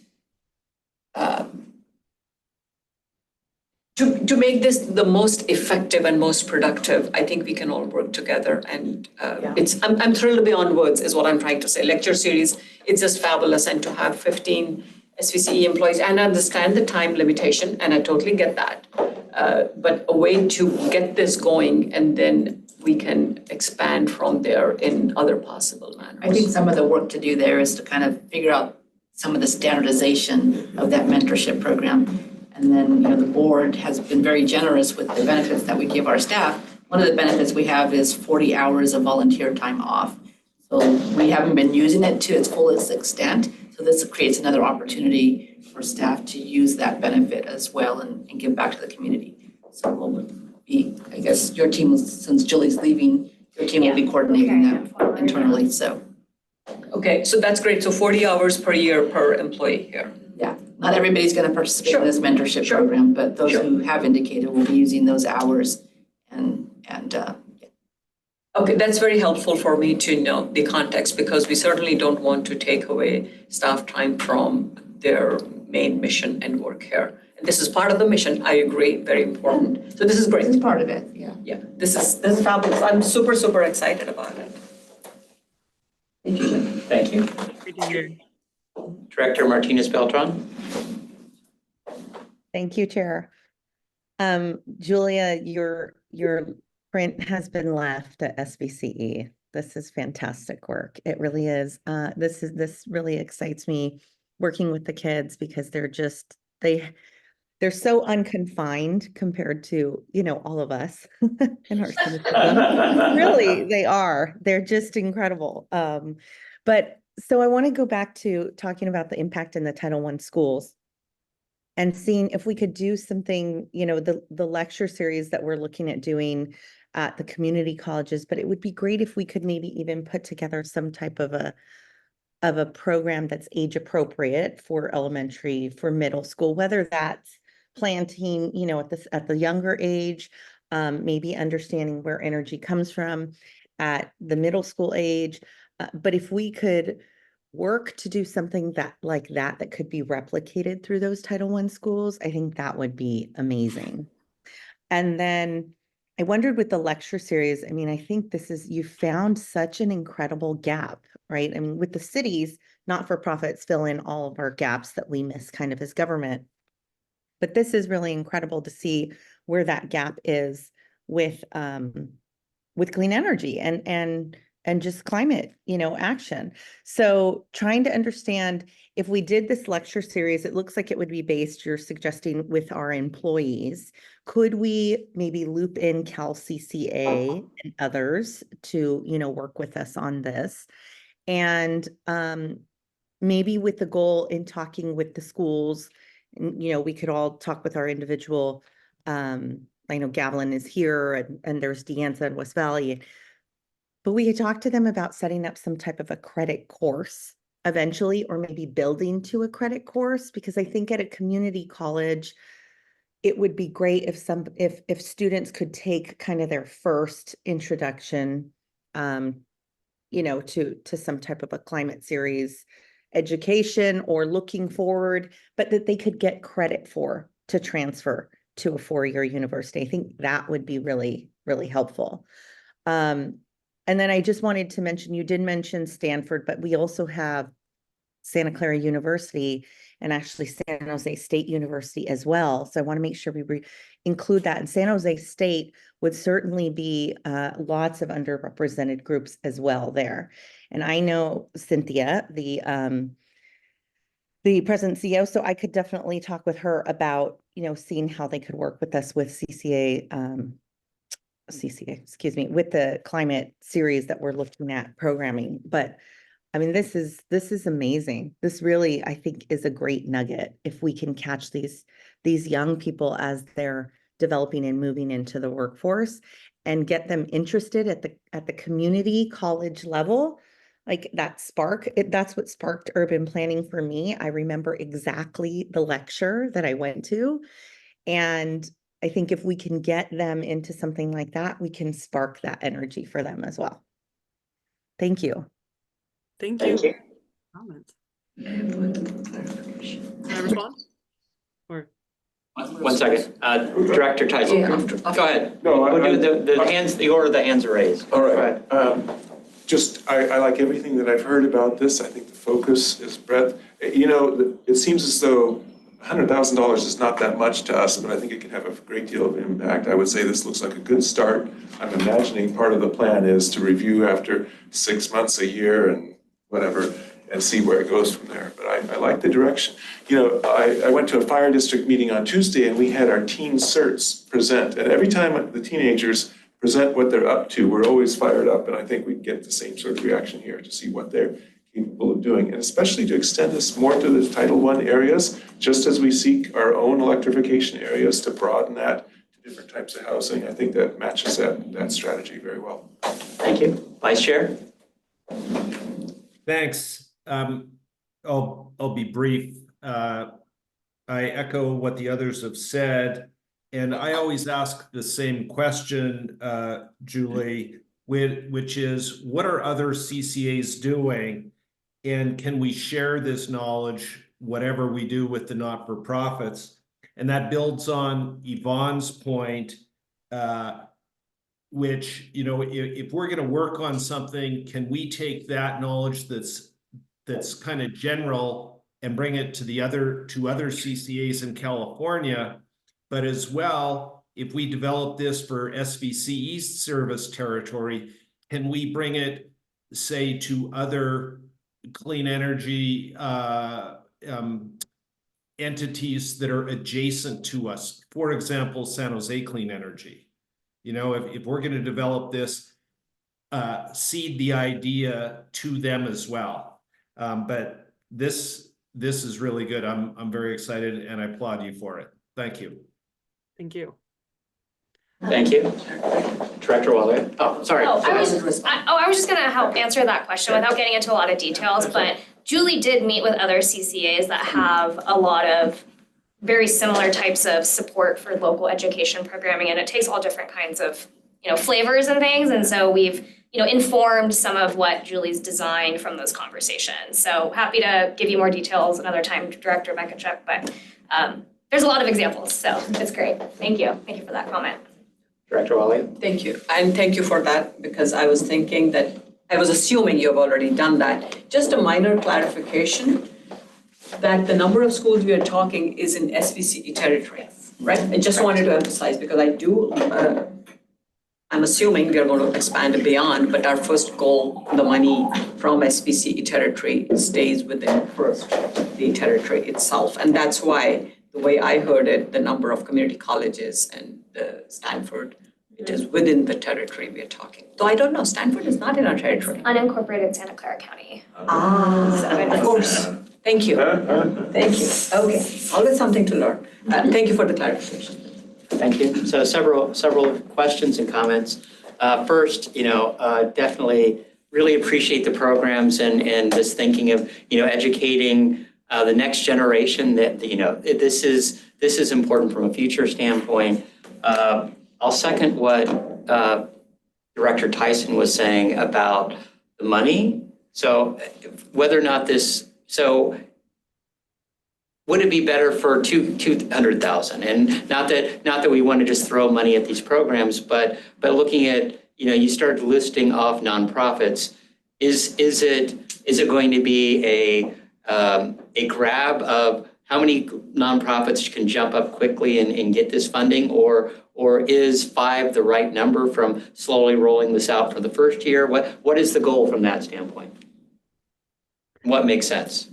to make this the most effective and most productive, I think we can all work together. And I'm thrilled beyond words is what I'm trying to say. Lecture series, it's just fabulous. And to have 15 SVCE employees, and understand the time limitation, and I totally get that. But a way to get this going, and then we can expand from there in other possible manners. I think some of the work to do there is to kind of figure out some of the standardization of that mentorship program. And then, the board has been very generous with the benefits that we give our staff. One of the benefits we have is 40 hours of volunteer time off. So we haven't been using it to its fullest extent. So this creates another opportunity for staff to use that benefit as well and give back to the community. So we'll be, I guess, your team, since Julie's leaving, your team will be coordinating that internally, so. Okay, so that's great. So 40 hours per year per employee here. Yeah, not everybody's going to participate in this mentorship program, but those who have indicated will be using those hours Okay, that's very helpful for me to know the context, because we certainly don't want to take away staff time from their main mission and work here. And this is part of the mission, I agree, very important. So this is great. This is part of it, yeah. Yeah, this is fabulous. I'm super, super excited about it. Thank you. Thank you. Great to hear. Director Martinez Beltran. Thank you, Chair. Julia, your print has been left at SVCE. This is fantastic work. It really is. This really excites me working with the kids, because they're so unconfined compared to, all of us in our cynicism. Really, they are. They're just incredible. But so I want to go back to talking about the impact in the Title I schools and seeing if we could do something, the lecture series that we're looking at doing at the community colleges, but it would be great if we could maybe even put together some type of a program that's age appropriate for elementary, for middle school, whether that's planting, at the younger age, maybe understanding where energy comes from at the middle school age. But if we could work to do something that could be replicated through those Title I schools, I think that would be amazing. And then I wondered with the lecture series, I think you found such an incredible gap, right? With the cities, not-for-profits fill in all of our gaps that we miss kind of as government. But this is really incredible to see where that gap is with clean energy and just climate, action. So trying to understand, if we did this lecture series, it looks like it would be based, you're suggesting, with our employees. Could we maybe loop in Cal CCA and others to, work with us on this? And maybe with the goal in talking with the schools And, we could all talk with our individual, I know Gavilan is here and there's Deanza in West Valley. But we had talked to them about setting up some type of a credit course eventually, or maybe building to a credit course, because I think at a community college, it would be great if students could take kind of their first introduction, to some type of a climate series education or looking forward, but that they could get credit to transfer to a 4-year university. I think that would be really, really helpful. And then I just wanted to mention, you did mention Stanford, but we also have Santa Clara University and actually San Jose State University as well. So I want to make sure we include that. And San Jose State would certainly be lots of underrepresented groups as well there. And I know Cynthia, the president CEO, so I could definitely talk with her about, seeing how they could work with us with CCA, with the climate series that we're looking at programming. But I mean, this is amazing. This really, I think, is a great nugget if we can catch these young people as they're developing and moving into the workforce and get them interested at the community college level. Like that spark, that's what sparked urban planning for me. I remember exactly the lecture that I went to. And I think if we can get them into something like that, we can spark that energy for them as well. Thank you. Thank Thank you. you. Comment. Clarification. Can I respond? Or One second. Director Teisel. Yeah, Go ahead. No, We'll do the hands, the order the hands are raised. All Go right. ahead. I like everything that I've heard about this. I think the focus is breadth. It seems as though $100,000 is not that much to us, but I think it can have a great deal of impact. I would say this looks like a good start. I'm imagining part of the plan is to review after 6 months, a year, and whatever, and see where it goes from there. But I like the direction. I went to a fire district meeting on Tuesday, and we had our teen certs present. And every time the teenagers present what they're up to, we're always fired up. And I think we get the same sort of reaction here to see what they're capable of doing, and especially to extend this more to the Title I areas, just as we seek our own electrification areas to broaden that to different types of housing. I think that matches that strategy very well. Thank you. Vice Chair? Thanks. I'll be brief. I echo what the others have said, and I always ask the same question, Julie, which is, what are other CCAs doing? And can we share this knowledge, whatever we do with the not-for-profits? And that builds on Yvonne's point, which, if we're going to work on something, can we take that knowledge that's kind of general and bring it to other CCAs in California? But as well, if we develop this for SVCE service territory, can we bring it, say, to other clean energy entities that are adjacent to us? For example, San Jose Clean Energy. If we're going to develop this, seed the idea to them as well. But this is really good. I'm very excited, and I applaud you for it. Thank you. thank you. Thank you. Director Waller? Oh, sorry. I was just gonna help answer that question without getting into a lot of details, but Julie did meet with other CCAs that have a lot of very similar types of support for local education programming, and it takes all different kinds of, flavors and things, and so we've, informed some of what Julie's designed from those conversations. So happy to give you more details another time, Director Bekachuk, but there's a lot of examples, so it's great. Thank you for that comment. Director Waller? Thank you, and thank you for that, because I was thinking that, I was assuming you have already done that. Just a minor clarification, that the number of schools we are talking is in SVCE territory, right? I just wanted to emphasize, because I'm assuming we are going to expand beyond, but our first goal, the money from SVCE territory stays within the territory itself. And that's why, the way I heard it, the number of community colleges and Stanford, it is within the territory we are talking. Though I don't know, Stanford is not in our territory. Unincorporated Santa Clara County. Of course. Thank you. Thank you. Okay, always something to learn. Thank you for the clarification. Thank you. So several questions and comments. First, definitely really appreciate the programs and this thinking of, educating the next generation that, this is important from a future standpoint. I'll second what Director Tyson was saying about the money. So whether or not would it be better for 200,000? And not that we want to just throw money at these programs, but looking at, you start listing off nonprofits. Is it going to be a grab of how many nonprofits can jump up quickly and get this funding, or is 5 the right number from slowly rolling this out for the first year? What is the goal from that standpoint? What makes sense?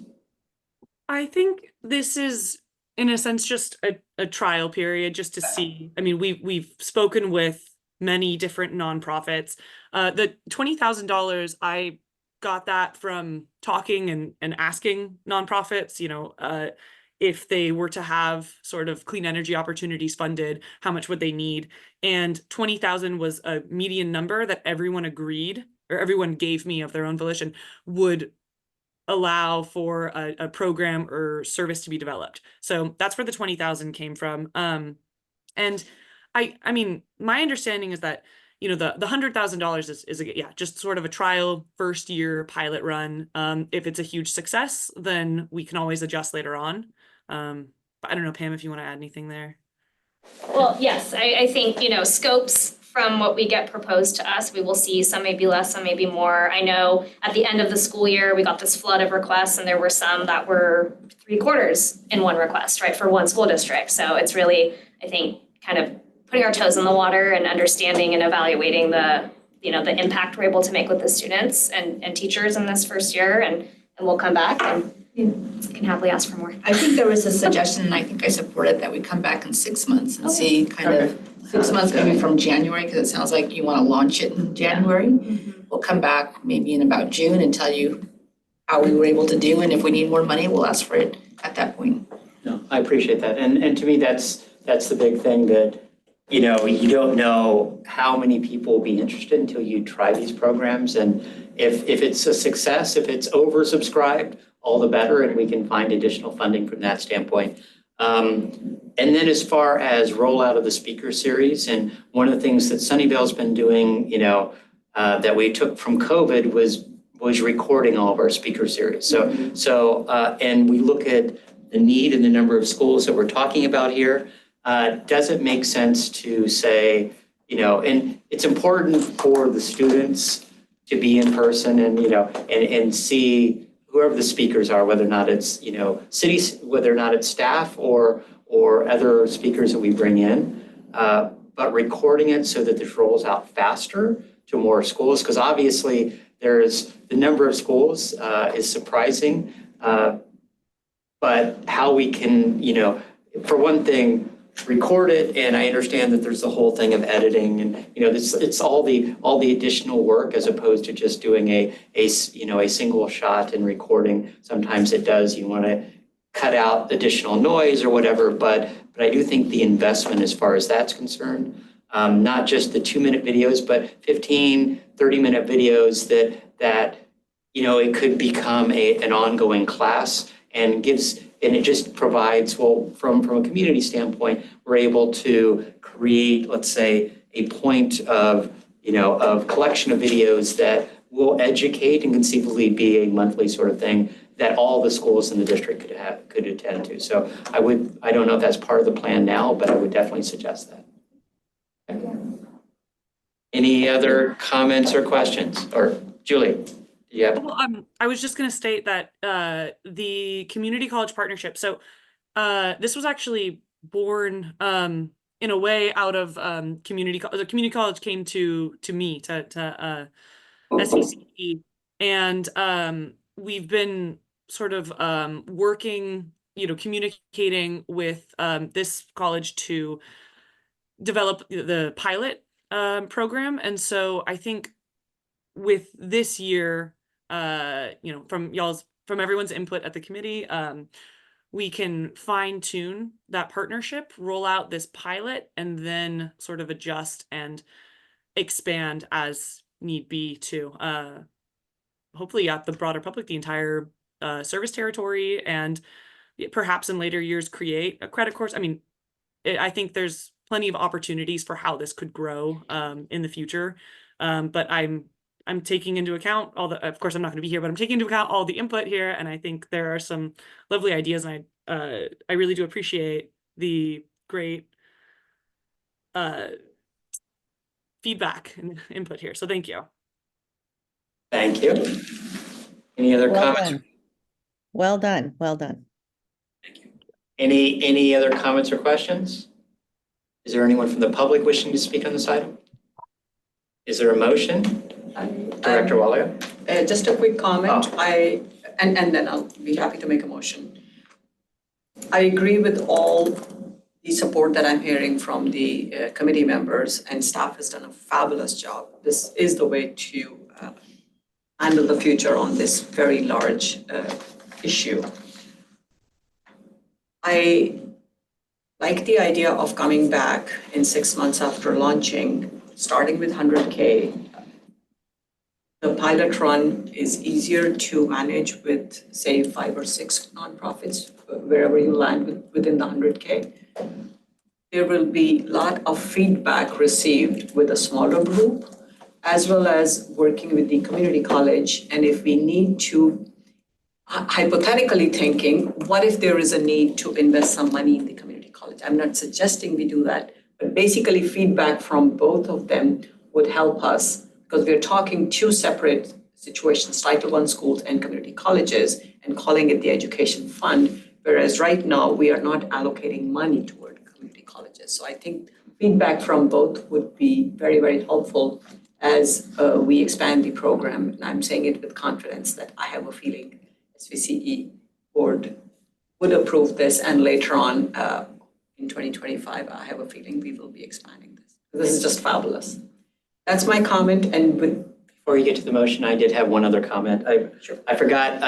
I think this is, in a sense, just a trial period just to see. I mean, we've spoken with many different nonprofits. The $20,000, I got that from talking and asking nonprofits, if they were to have sort of clean energy opportunities funded, how much would they need? And 20,000 was a median number that everyone agreed, or everyone gave me of their own volition, would allow for a program or service to be developed. So that's where the 20,000 came from. And I mean, my understanding is that, the $100,000 is just sort of a trial first year pilot run. If it's a huge success, then we can always adjust later on. But I don't know, Pam, if you want to add anything there. Well, yes, I think, scopes from what we get proposed to us, we will see some may be less, some may be more. I know at the end of the school year, we got this flood of requests, and there were some that were 3/4 in one request, right, for one school district. So it's really, I think, kind of putting our toes in the water and understanding and evaluating the impact we're able to make with the students and teachers in this first year, and we'll come back and can happily ask for more. I think there was a suggestion, and I think I supported that we come back in 6 months and see kind of 6 months maybe from January, because it sounds like you want to launch it in January. We'll come back maybe in about June and tell you how we were able to do, and if we need more money, we'll ask for it at that point. No, I appreciate that. And to me, that's the big thing, that, you don't know how many people will be interested until you try these programs. And if it's a success, if it's oversubscribed, all the better, and we can find additional funding from that standpoint. And then as far as rollout of the speaker series, and one of the things that Sunnyvale's been doing, that we took from COVID was recording all of our speaker series. So and we look at the need and the number of schools that we're talking about here. Does it make sense to say, and it's important for the students to be in person and, and see whoever the speakers are, whether or not it's, cities, whether or not it's staff or other speakers that we bring in, but recording it so that this rolls out faster to more schools, because obviously the number of schools is surprising, but how we can, for one thing, record it, and I understand that there's the whole thing of editing, and it's all the additional work as opposed to just doing a single shot and recording. Sometimes it does, you want to cut out additional noise or whatever, but I do think the investment as far as that's concerned, not just the 2-minute videos, but 15, 30-minute videos that it could become an ongoing class, and it just provides, well, from a community standpoint, we're able to create, let's say, a point of collection of videos that will educate and conceivably be a monthly sort of thing that all the schools in the district could attend to. So I don't know if that's part of the plan now, but I would definitely suggest that. Okay. Any other comments or questions? Or Julie? Yeah. Well, I was just going to state that the community college partnership. So this was actually born in a way out of community college. The community college came to me to SVCE, and we've been sort of working, communicating with this college to develop the pilot program. And so I think with this year, from y'all's from everyone's input at the committee, we can fine tune that partnership, roll out this pilot, and then sort of adjust and expand as need be to hopefully the broader public, the entire service territory, and perhaps in later years create a credit course. I mean, I think there's plenty of opportunities for how this could grow in the future. But I'm taking into account of course I'm not going to be here, but I'm taking into account all the input here, and I think there are some lovely ideas, and I really do appreciate the great feedback and input here. So thank you. Thank you. Any other Well comments? done. Well done, well done. Any other comments or questions? Is there anyone from the public wishing to speak on this item? Is there a motion? Director Walia? Just a quick comment, and then I'll be happy to make a motion. I agree with all the support that I'm hearing from the committee members, and staff has done a fabulous job. This is the way to handle the future on this very large issue. I like the idea of coming back in 6 months after launching, starting with 100K. The pilot run is easier to manage with, say, 5 or 6 nonprofits, wherever you land within the 100K. There will be a lot of feedback received with a smaller group, as well as working with the community college. And if we need to, hypothetically thinking, what if there is a need to invest some money in the community college? I'm not suggesting we do that, but basically feedback from both of them would help us, because we're talking 2 separate situations, Title I schools and community colleges, and calling it the education fund, whereas right now we are not allocating money toward community colleges. So I think feedback from both would be very, very helpful as we expand the program. And I'm saying it with confidence that I have a feeling SVCE board would approve this, and later on in 2025, I have a feeling we will be expanding this. This is just fabulous. That's my comment, and Before you get to the motion, I did have one other comment. I forgot,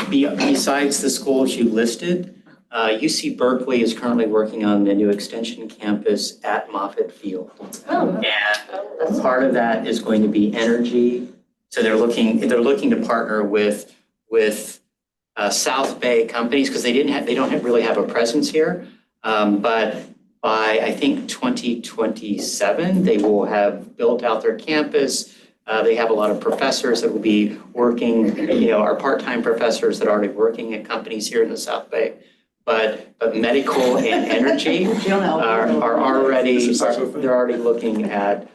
besides the schools you listed, UC Berkeley is currently working on the new extension campus at Moffett Field. And part of that is going to be energy. So they're looking to partner with South Bay companies, because they don't really have a presence here. But by, I think, 2027, they will have built out their campus. They have a lot of professors that will be working, are part-time professors that are already working at companies here in the South Bay. But medical and energy are already looking at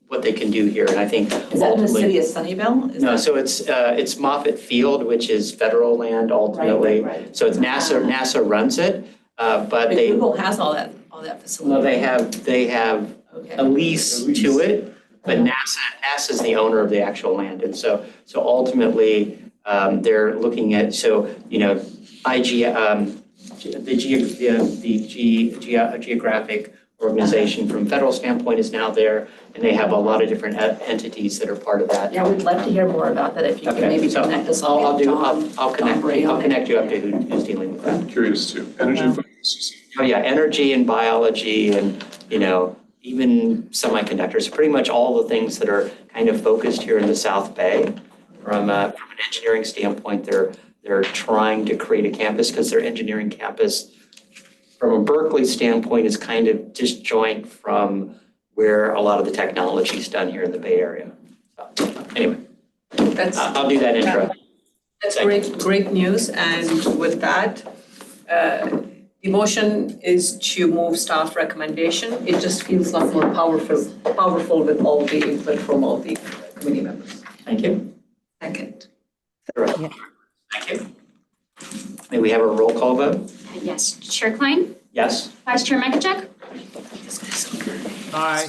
what they can do here, and I think Is that in the city of Sunnyvale? No, so it's Moffett Field, which is federal land ultimately. Right. So it's NASA runs it, but they. Google has all that facility. Well, they have a lease to it, but NASA's the owner of the actual land, and so ultimately they're looking at geographic organization from federal standpoint is now there, and they have a lot of different entities that are part of that. Yeah, we'd love to hear more about that if you can maybe connect us all. I'll connect you up to who's dealing with that. I'm curious too. Energy focus. Oh yeah, energy and biology and, even semiconductors, pretty much all the things that are kind of focused here in the South Bay. From an engineering standpoint, they're trying to create a campus, because their engineering campus from a Berkeley standpoint is kind of disjoint from where a lot of the technology is done here in the Bay Area. So, anyway, I'll do that intro. That's great news. And with that, the motion is to move staff recommendation. It just feels a lot more powerful with all the input from all the committee members. Thank you. Second. Yeah. Thank you. May we have a roll call vote? Yes. Chair Klein? Yes. Vice Chair Makachuk? Aye.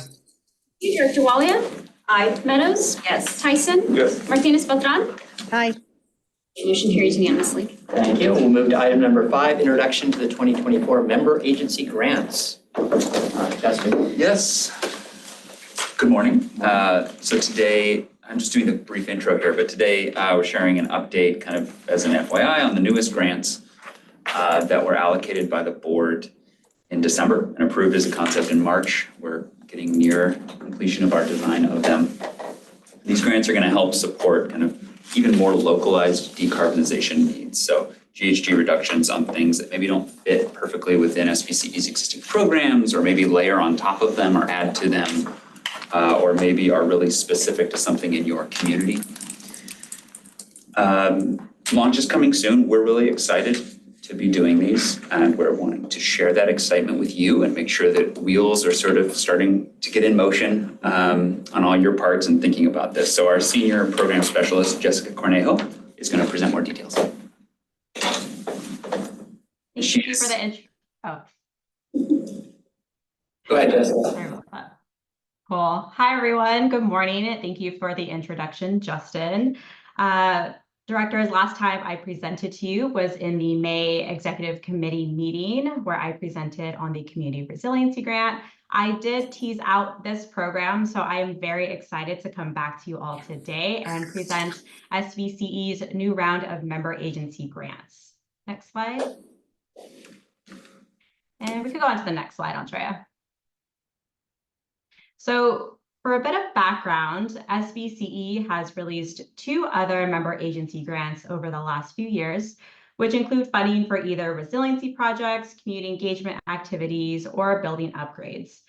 Director Walia? Aye. Meadows? Yes. Tyson? Yes. Martinez Beltran? Hi. Motion carries unanimously. Thank you. We'll move to item number 5, introduction to the 2024 member agency grants. Justin? Yes. Good morning. So today I'm just doing a brief intro here, but today we're sharing an update kind of as an FYI on the newest grants that were allocated by the board in December and approved as a concept in March. We're getting near completion of our design of them. These grants are going to help support kind of even more localized decarbonization needs. So GHG reductions on things that maybe don't fit perfectly within SVCE's existing programs, or maybe layer on top of them or add to them, or maybe are really specific to something in your community. Launch is coming soon. We're really excited to be doing these, and we're wanting to share that excitement with you and make sure that wheels are sort of starting to get in motion on all your parts and thinking about this. So our senior program specialist, Jessica Cornejo, is going to present more details. Thank you for the intro. Oh. Go ahead, Jessica. Sorry about that. Cool. Hi, everyone. Good morning. Thank you for the introduction, Justin. Directors, last time I presented to you was in the May Executive Committee meeting where I presented on the Community Resiliency Grant. I did tease out this program, so I am very excited to come back to you all today and present SVCE's new round of member agency grants. Next slide. And we could go on to the next slide, Andrea. So for a bit of background, SVCE has released 2 other member agency grants over the last few years, which include funding for either resiliency projects, community engagement activities, or building upgrades.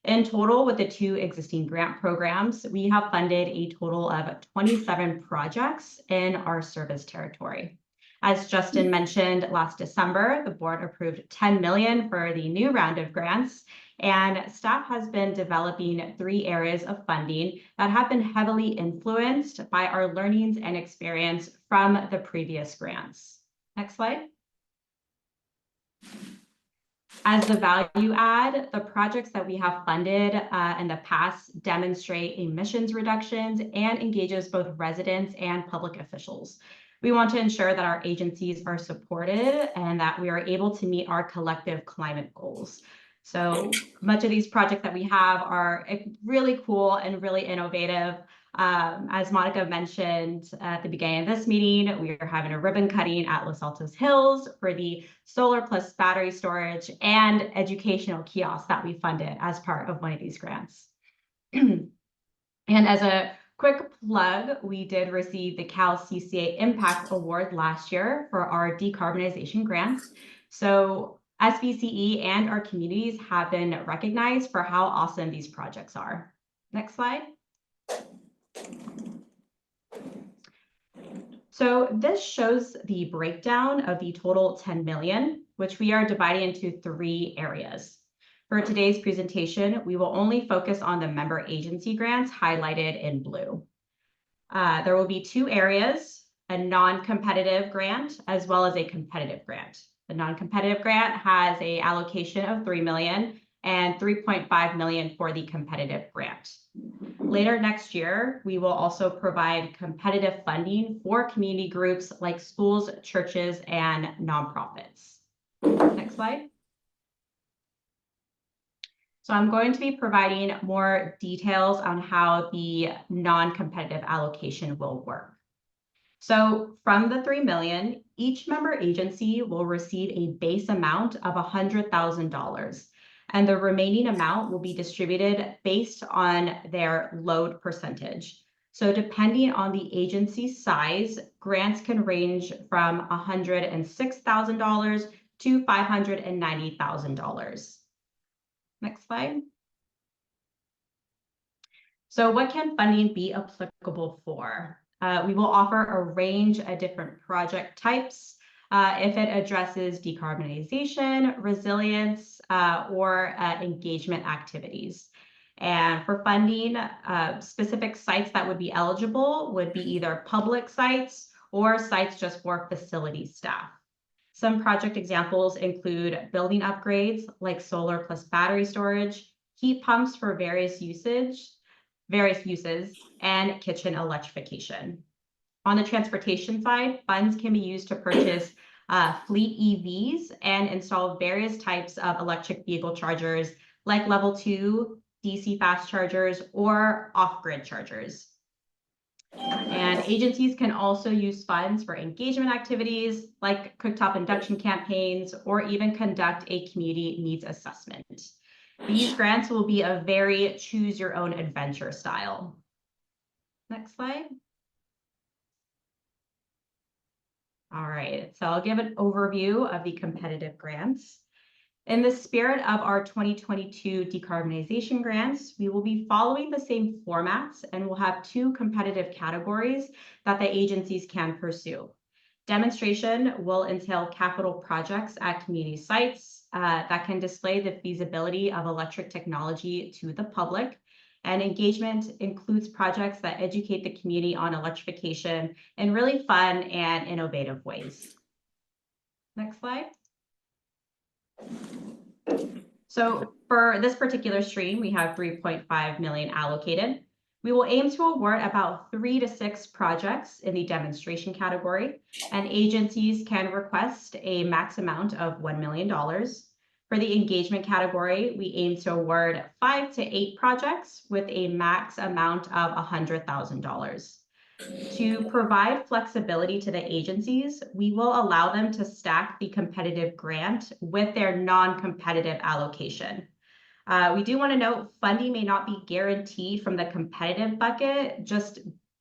In total, with the 2 existing grant programs, we have funded a total of 27 projects in our service territory. As Justin mentioned, last December, the board approved $10 million for the new round of grants, and staff has been developing 3 areas of funding that have been heavily influenced by our learnings and experience from the previous grants. Next slide. As the value add, the projects that we have funded in the past demonstrate emissions reductions and engages both residents and public officials. We want to ensure that our agencies are supported and that we are able to meet our collective climate goals. So much of these projects that we have are really cool and really innovative. As Monica mentioned at the beginning of this meeting, we are having a ribbon cutting at Los Altos Hills for the solar plus battery storage and educational kiosks that we funded as part of one of these grants. And as a quick plug, we did receive the Cal CCA Impact Award last year for our decarbonization grants. So SVCE and our communities have been recognized for how awesome these projects are. Next slide. So this shows the breakdown of the total 10 million, which we are dividing into 3 areas. For today's presentation, we will only focus on the member agency grants highlighted in blue. There will be 2 areas, a non-competitive grant as well as a competitive grant. The non-competitive grant has an allocation of $3 million and $3.5 million for the competitive grant. Later next year, we will also provide competitive funding for community groups like schools, churches, and nonprofits. Next slide. So I'm going to be providing more details on how the non-competitive allocation will work. So from the $3 million, each member agency will receive a base amount of $100,000, and the remaining amount will be distributed based on their load percentage. So depending on the agency's size, grants can range from $106,000 to $590,000. Next slide. So what can funding be applicable for? We will offer a range of different project types if it addresses decarbonization, resilience, or engagement activities. And for funding, specific sites that would be eligible would be either public sites or sites just for facility staff. Some project examples include building upgrades like solar plus battery storage, heat pumps for various uses, and kitchen electrification. On the transportation side, funds can be used to purchase fleet EVs and install various types of electric vehicle chargers like level 2, DC fast chargers, or off-grid chargers. And agencies can also use funds for engagement activities like cooktop induction campaigns or even conduct a community needs assessment. These grants will be a very choose your own adventure style. Next slide. All right, so I'll give an overview of the competitive grants. In the spirit of our 2022 decarbonization grants, we will be following the same formats and we'll have 2 competitive categories that the agencies can pursue. Demonstration will entail capital projects at community sites that can display the feasibility of electric technology to the public. And engagement includes projects that educate the community on electrification in really fun and innovative ways. Next slide. So for this particular stream, we have 3.5 million allocated. We will aim to award about 3 to 6 projects in the demonstration category, and agencies can request a max amount of $1 million. For the engagement category, we aim to award 5 to 8 projects with a max amount of $100,000. To provide flexibility to the agencies, we will allow them to stack the competitive grant with their non-competitive allocation. We do want to note funding may not be guaranteed from the competitive bucket, just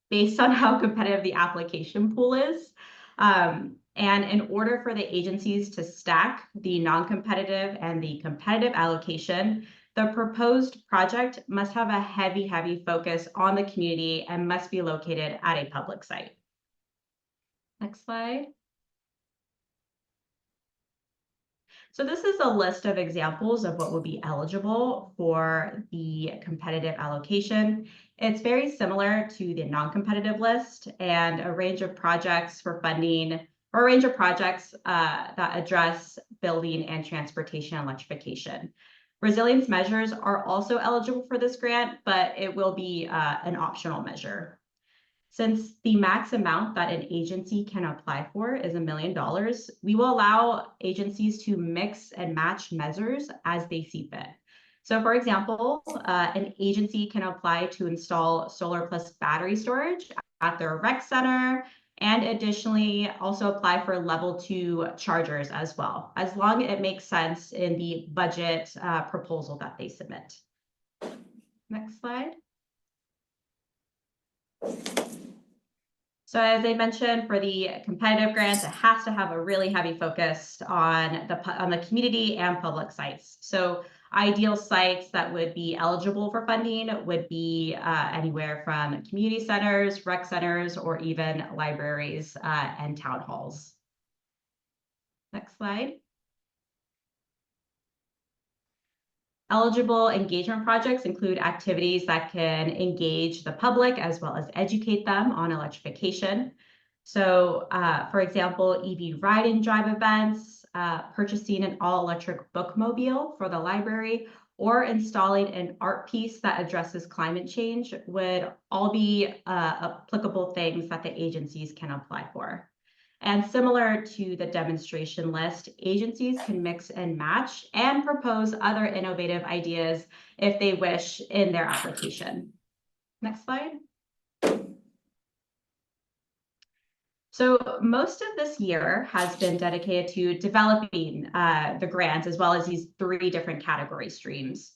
based on how competitive the application pool is. And in order for the agencies to stack the non-competitive and the competitive allocation, the proposed project must have a heavy focus on the community and must be located at a public site. Next slide. So this is a list of examples of what would be eligible for the competitive allocation. It's very similar to the non-competitive list and a range of projects for funding, or a range of projects that address building and transportation electrification. Resilience measures are also eligible for this grant, but it will be an optional measure. Since the max amount that an agency can apply for is $1 million, we will allow agencies to mix and match measures as they see fit. So for example, an agency can apply to install solar plus battery storage at their rec center, and additionally also apply for level 2 chargers as well, as long as it makes sense in the budget proposal that they submit. Next slide. So as I mentioned, for the competitive grants, it has to have a really heavy focus on the community and public sites. So ideal sites that would be eligible for funding would be anywhere from community centers, rec centers, or even libraries and town halls. Next slide. Eligible engagement projects include activities that can engage the public as well as educate them on electrification. So, for example, EV ride and drive events, purchasing an all-electric bookmobile for the library, or installing an art piece that addresses climate change would all be applicable things that the agencies can apply for. And similar to the demonstration list, agencies can mix and match and propose other innovative ideas if they wish in their application. Next slide. So most of this year has been dedicated to developing the grants as well as these 3 different category streams.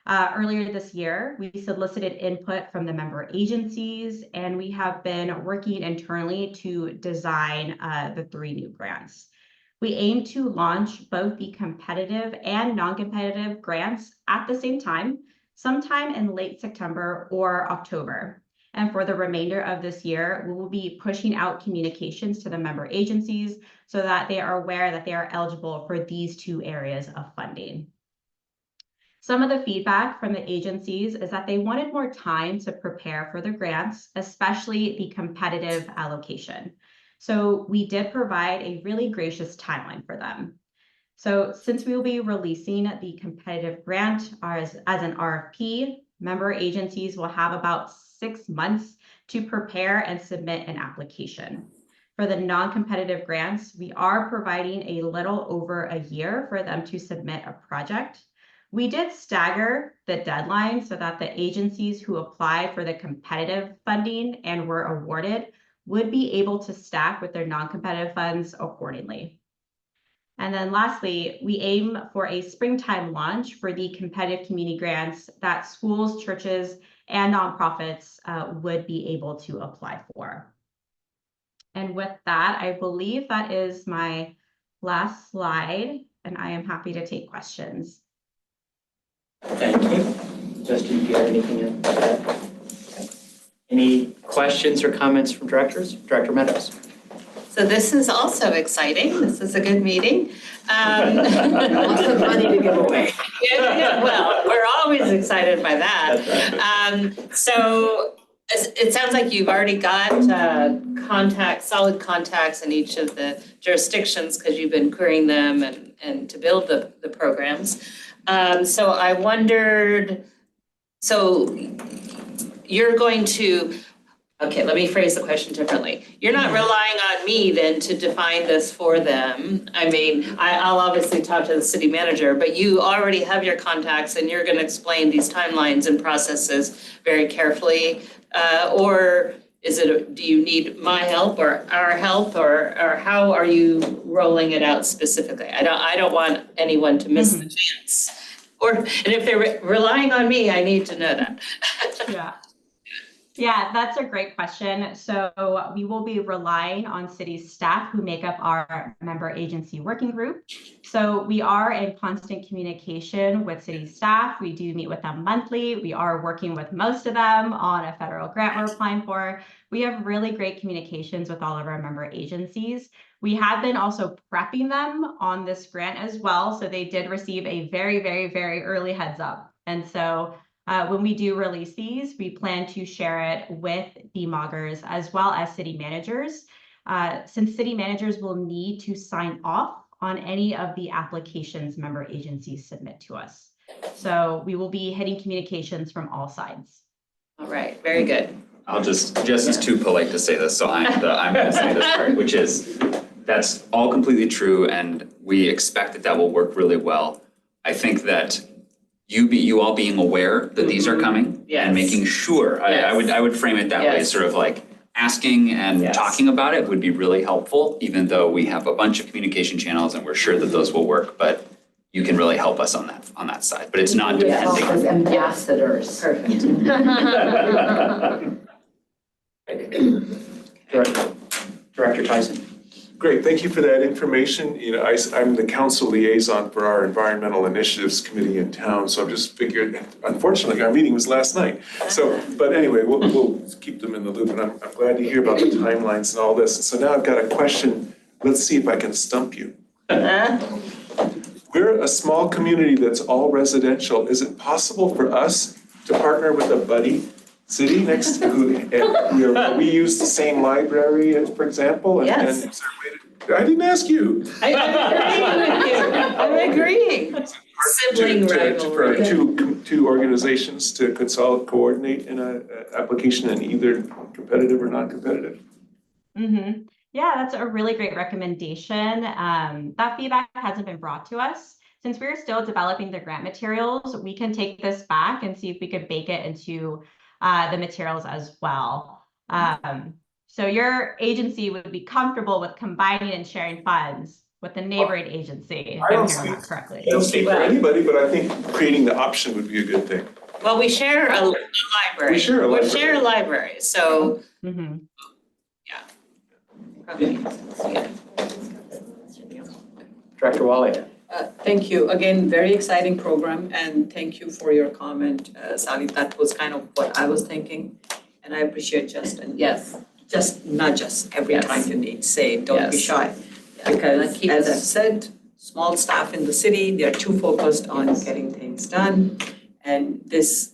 Earlier this year, we solicited input from the member agencies, and we have been working internally to design the 3 new grants. We aim to launch both the competitive and non-competitive grants at the same time, sometime in late September or October. And for the remainder of this year, we will be pushing out communications to the member agencies so that they are aware that they are eligible for these 2 areas of funding. Some of the feedback from the agencies is that they wanted more time to prepare for the grants, especially the competitive allocation. So we did provide a really gracious timeline for them. So since we will be releasing the competitive grant as an RFP, member agencies will have about 6 months to prepare and submit an application. For the non-competitive grants, we are providing a little over a year for them to submit a project. We did stagger the deadline so that the agencies who applied for the competitive funding and were awarded would be able to stack with their non-competitive funds accordingly. And then lastly, we aim for a springtime launch for the competitive community grants that schools, churches, and nonprofits would be able to apply for. And with that, I believe that is my last slide, and I am happy to take questions. Thank you. Justin, do you have anything to add? Okay. Any questions or comments from directors? Director Meadows. So this is also exciting. This is a good meeting. Lots of money to give away. Yeah, well, we're always excited by that. That's right. So it sounds like you've already got solid contacts in each of the jurisdictions because you've been querying them and to build the programs. So I wondered, so you're going to, okay, let me phrase the question differently. You're not relying on me then to define this for them. I mean, I'll obviously talk to the city manager, but you already have your contacts and you're going to explain these timelines and processes very carefully. Or is it, do you need my help or our help or how are you rolling it out specifically? I don't want anyone to miss the chance. And if they're relying on me, I need to know that. Yeah, that's a great question. So we will be relying on city staff who make up our member agency working group. So we are in constant communication with city staff. We do meet with them monthly. We are working with most of them on a federal grant we're applying for. We have really great communications with all of our member agencies. We have been also prepping them on this grant as well. So they did receive a very, very, very early heads up. And so when we do release these, we plan to share it with DMOGers as well as city managers, since city managers will need to sign off on any of the applications member agencies submit to us. So we will be hitting communications from all sides. All right, very good. I'll Jess is too polite to say this, so I'm going to say this part, which is that's all completely true, and we expect that will work really well. I think that you all being aware that these are coming and making sure, I would frame it that way, sort of like asking and talking about it would be really helpful, even though we have a bunch of communication channels and we're sure that those will work, but you can really help us on that side, but it's not depending on ambassadors. Perfect. Director Tyson. Great, thank you for that information. You know, I'm the council liaison for our environmental initiatives committee in town, so I just figured, unfortunately, our meeting was last night. So, but anyway, we'll keep them in the loop, and I'm glad to hear about the timelines and all this. And so now I've got a question. Let's see if I can stump you. We're a small community that's all residential. Is it possible for us to partner with a buddy city next to we use the same library, for example? And, yes. And is there a way to, I didn't ask you. I'm agreeing. Sibling rivalry. For two organizations to coordinate in an application in either competitive or non-competitive. Mm-hmm. Yeah, that's a really great recommendation. That feedback hasn't been brought to us. Since we're still developing the grant materials, we can take this back and see if we could bake it into the materials as well. So your agency would be comfortable with combining and sharing funds with the neighboring agency, if I'm hearing that correctly. I don't speak for anybody, but I think creating the option would be a good thing. Well, we share a library. We share a library. We share a library, so Director Wally. Thank you. Again, very exciting program, and thank you for your comment, Sally. That was kind of what I was thinking, and I appreciate Justin. yes. Just nudge us every Yes. time you need, say, don't be Yes. shy. Because as I've said, small staff in the city, they're too focused on getting things done, and this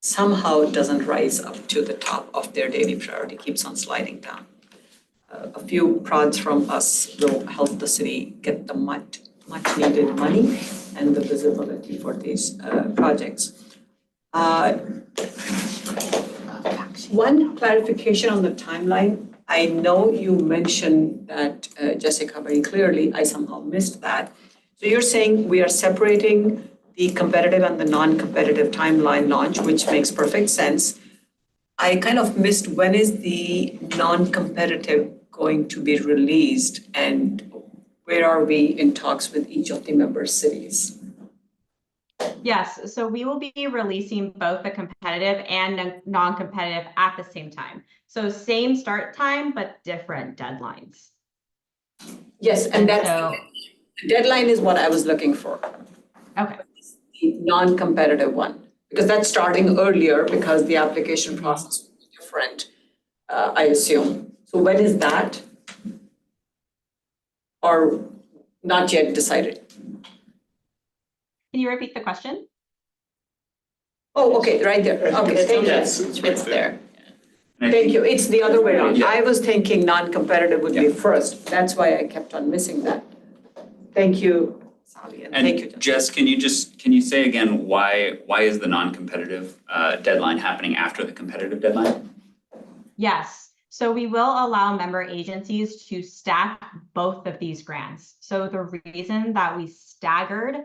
somehow doesn't rise up to the top of their daily priority, keeps on sliding down. A few prods from us will help the city get the much needed money and the visibility for these projects. One clarification on the timeline. I know you mentioned that, Jessica, very clearly. I somehow missed that. So you're saying we are separating the competitive and the non-competitive timeline launch, which makes perfect sense. I kind of missed, when is the non-competitive going to be released, and where are we in talks with each of the member cities? Yes, so we will be releasing both the competitive and non-competitive at the same time. So same start time, but different deadlines. Yes, and that's, So, the deadline is what I was looking for. okay. The non-competitive one, because that's starting earlier because the application process will be different, I assume. So when is that? Or not yet decided? Can you repeat the question? Oh, okay, right there. Okay, thank you. It's there. Thank you. It's the other way around. Yeah. I was thinking non-competitive would be first. That's why I kept on missing that. Thank you, Sally, and thank you. And Jess, can you say again, why is the non-competitive deadline happening after the competitive deadline? Yes, so we will allow member agencies to stack both of these grants. So the reason that we staggered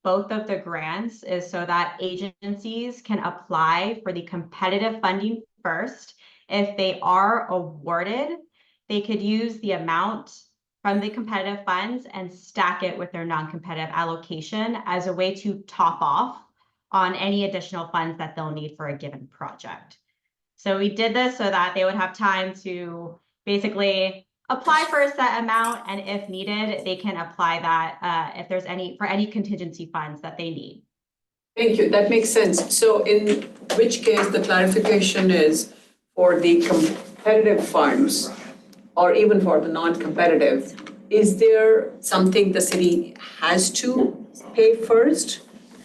both of the grants is so that agencies can apply for the competitive funding first. If they are awarded, they could use the amount from the competitive funds and stack it with their non-competitive allocation as a way to top off on any additional funds that they'll need for a given project. So we did this so that they would have time to basically apply for a set amount, and if needed, they can apply that if there's for any contingency funds that they need. Thank you. That makes sense. So in which case the clarification is for the competitive funds or even for the non-competitive, is there something the city has to pay first,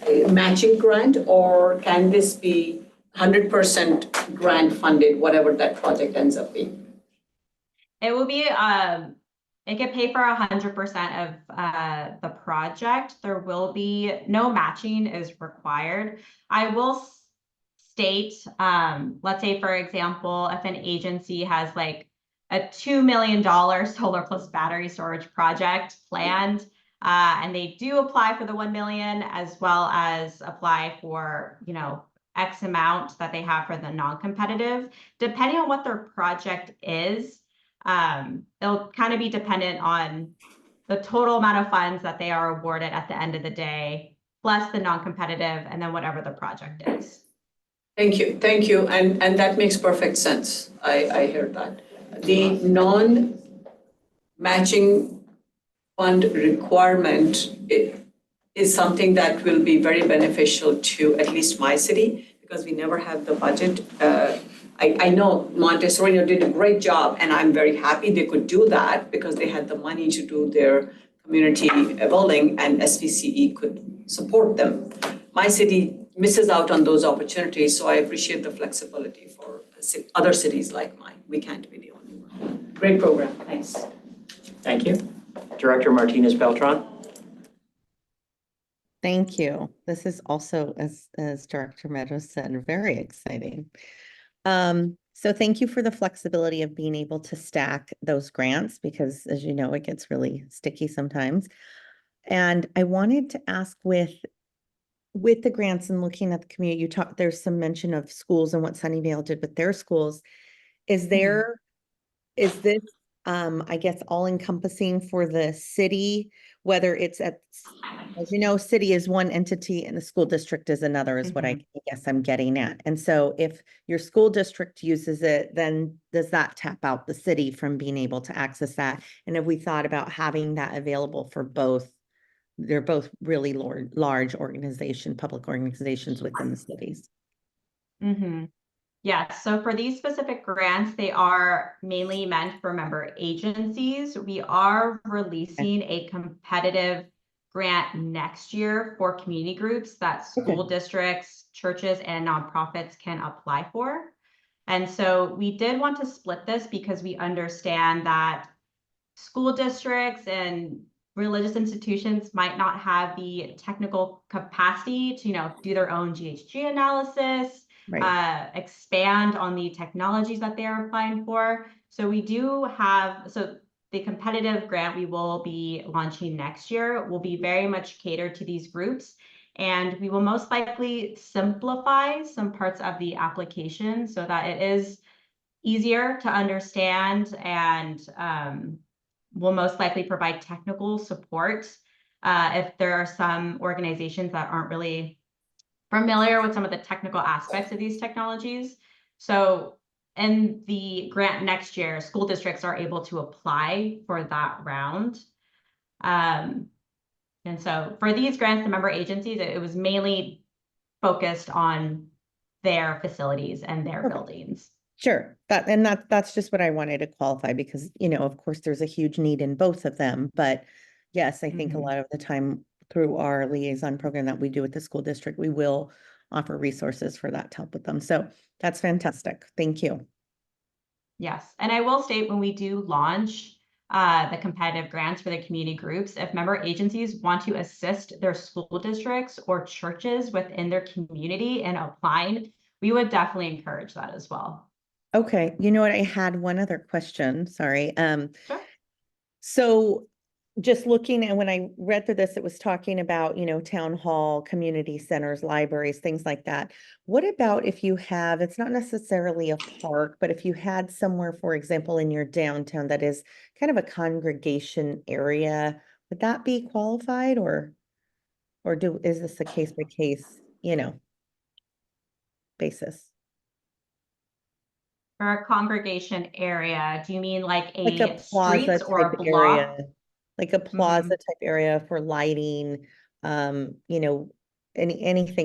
a matching grant, or can this be 100% grant funded, whatever that project ends up being? It will be, it can pay for 100% of the project. There will be no matching is required. I will state, let's say, for example, if an agency has like a $2 million solar plus battery storage project planned, and they do apply for the 1 million as well as apply for, X amount that they have for the non-competitive, depending on what their project is, it'll kind of be dependent on the total amount of funds that they are awarded at the end of the day, plus the non-competitive, and then whatever the project is. Thank you, and that makes perfect sense. I hear that. The non-matching fund requirement is something that will be very beneficial to at least my city, because we never have the budget. I know Montessori did a great job, and I'm very happy they could do that because they had the money to do their community building, and SVCE could support them. My city misses out on those opportunities, so I appreciate the flexibility for other cities like mine. We can't be the only one. Great program, thanks. Thank you. Director Martinez Beltran. Thank you. This is also, as Director Meadows said, very exciting. So thank you for the flexibility of being able to stack those grants, because as you know, it gets really sticky sometimes. And I wanted to ask with the grants and looking at the community, there's some mention of schools and what Sunnyvale did with their schools. Is this, I guess, all encompassing for the city, whether it's as you know, city is one entity and the school district is another, is what I guess I'm getting at. And so if your school district uses it, then does that tap out the city from being able to access that? And have we thought about having that available for both? They're both really large public organizations within the cities. Yeah, so for these specific grants, they are mainly meant for member agencies. We are releasing a competitive grant next year for community groups that school districts, churches, and nonprofits can apply for. And so we did want to split this because we understand that school districts and religious institutions might not have the technical capacity to, do their own GHG analysis, expand on the technologies that they are applying for. So we do have, the competitive grant we will be launching next year will be very much catered to these groups. And we will most likely simplify some parts of the application so that it is easier to understand, and will most likely provide technical support if there are some organizations that aren't really familiar with some of the technical aspects of these technologies. So in the grant next year, school districts are able to apply for that round. And so for these grants, the member agencies, it was mainly focused on their facilities and their buildings. Sure, that's just what I wanted to qualify, because, of course, there's a huge need in both of them. But yes, I think a lot of the time through our liaison program that we do with the school district, we will offer resources for that to help with them. So that's fantastic. Thank you. Yes, and I will state, when we do launch the competitive grants for the community groups, if member agencies want to assist their school districts or churches within their community in applying, we would definitely encourage that as well. Okay, you know what? I had one other question. Sorry. Sure. So just looking, and when I read through this, it was talking about, town hall, community centers, libraries, things like that. What about if you have, it's not necessarily a park, but if you had somewhere, for example, in your downtown that is kind of a congregation area, would that be qualified, or is this a case by case, basis? For a congregation area, do you mean like Like a a plaza streets or type a area, block? like a plaza type area for lighting, anything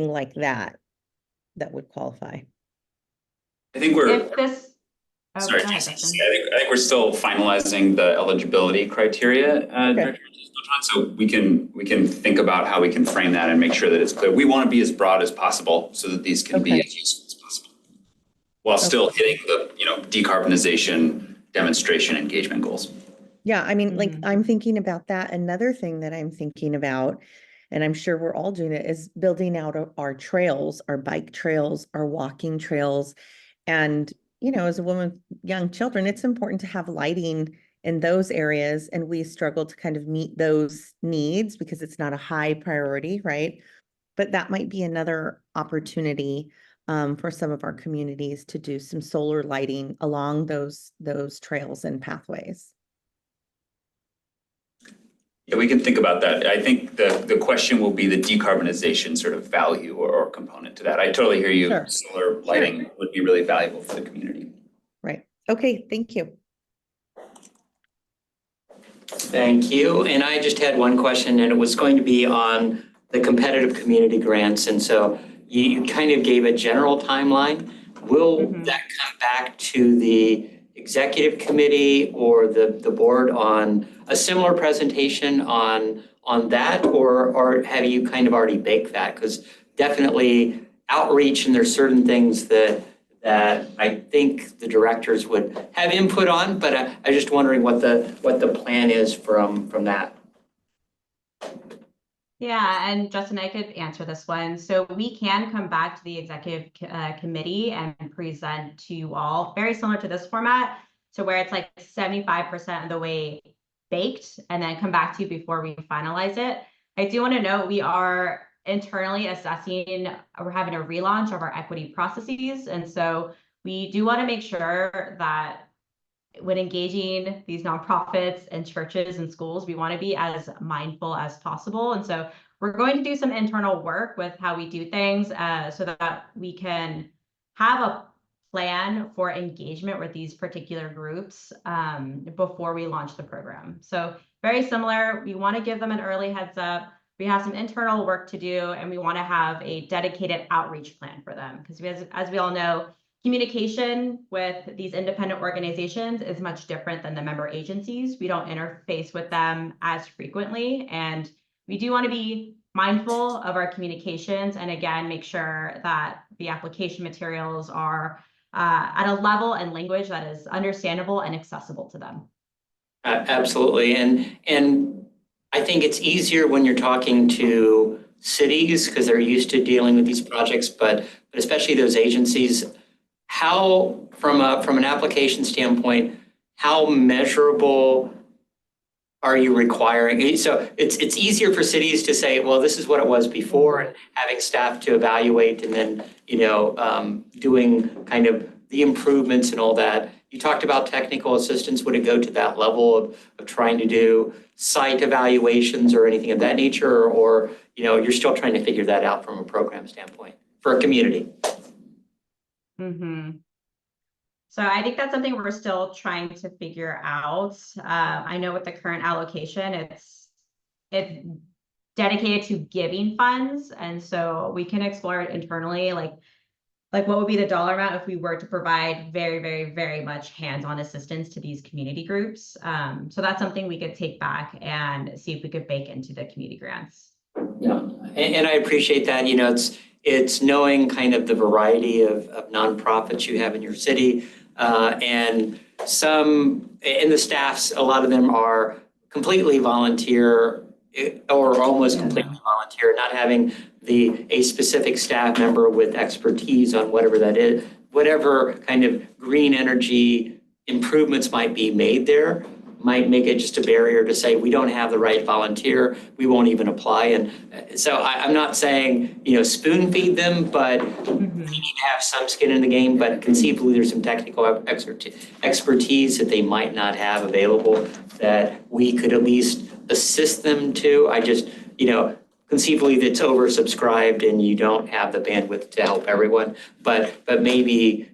like that would qualify. I think we're, If this, oh, sorry, go ahead, Jason, Justin. I think we're still finalizing the eligibility criteria, Director Stotron, so we can think about how we can frame that and make sure that it's clear. We want to be as broad as possible so that these can be as useful as possible, while still hitting the, decarbonization, demonstration, engagement goals. Yeah, I mean, like, I'm thinking about that. Another thing that I'm thinking about, and I'm sure we're all doing it, is building out our trails, our bike trails, our walking trails. And, as a woman with young children, it's important to have lighting in those areas. And we struggle to kind of meet those needs because it's not a high priority, right? But that might be another opportunity for some of our communities to do some solar lighting along those trails and pathways. Yeah, we can think about that. I think the question will be the decarbonization sort of value or component to that. I totally hear you. Sure. Solar lighting would be really valuable for the community. Right. Okay, thank you. Thank you. And I just had one question, and it was going to be on the competitive community grants. And so you kind of gave a general timeline. Will that come back to the executive committee or the board on a similar presentation on that, or have you kind of already baked that? Because definitely outreach, and there's certain things that I think the directors would have input on, but I'm just wondering what the plan is from that. Yeah, and Justin, I could answer this one. So we can come back to the executive committee and present to you all, very similar to this format. So where it's like 75% of the way baked, and then come back to you before we finalize it. I do want to note, we are internally assessing, we're having a relaunch of our equity processes. And so we do want to make sure that when engaging these nonprofits and churches and schools, we want to be as mindful as possible. And so we're going to do some internal work with how we do things so that we can have a plan for engagement with these particular groups before we launch the program. So very similar, we want to give them an early heads up. We have some internal work to do, and we want to have a dedicated outreach plan for them. Because as we all know, communication with these independent organizations is much different than the member agencies. We don't interface with them as frequently, and we do want to be mindful of our communications, and again, make sure that the application materials are at a level and language that is understandable and accessible to them. Absolutely, and I think it's easier when you're talking to cities because they're used to dealing with these projects, but especially those agencies. How, from an application standpoint, how measurable are you requiring? So it's easier for cities to say, well, this is what it was before, and having staff to evaluate and then, doing kind of the improvements and all that. You talked about technical assistance. Would it go to that level of trying to do site evaluations or anything of that nature? Or, you're still trying to figure that out from a program standpoint for a community? Mm-hmm. So I think that's something we're still trying to figure out. I know with the current allocation, it's dedicated to giving funds. And so we can explore it internally, like what would be the dollar amount if we were to provide very, very, very much hands-on assistance to these community groups. So that's something we could take back and see if we could bake into the community grants. Yeah, and I appreciate that. It's knowing kind of the variety of nonprofits you have in your city. And some, in the staffs, a lot of them are completely volunteer or almost completely volunteer, not having a specific staff member with expertise on whatever that is, whatever kind of green energy improvements might be made there might make it just a barrier to say, we don't have the right volunteer, we won't even apply. And so I'm not saying, spoon feed them, but we need to have some skin in the game, but conceivably there's some technical expertise that they might not have available that we could at least assist them to. I just, conceivably that's oversubscribed and you don't have the bandwidth to help everyone, but maybe,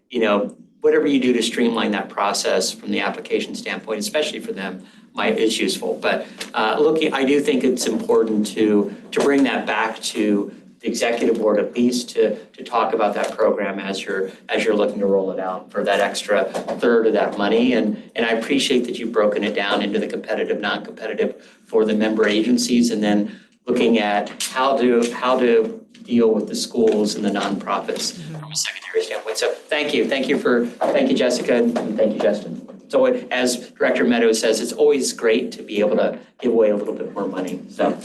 whatever you do to streamline that process from the application standpoint, especially for them, is useful. But I do think it's important to bring that back to the executive board at least to talk about that program as you're looking to roll it out for that extra third of that money. And I appreciate that you've broken it down into the competitive, non-competitive for the member agencies, and then looking at how to deal with the schools and the nonprofits from a secondary standpoint. So thank you Jessica, and thank you Justin. So as Director Meadows says, it's always great to be able to give away a little bit more money. So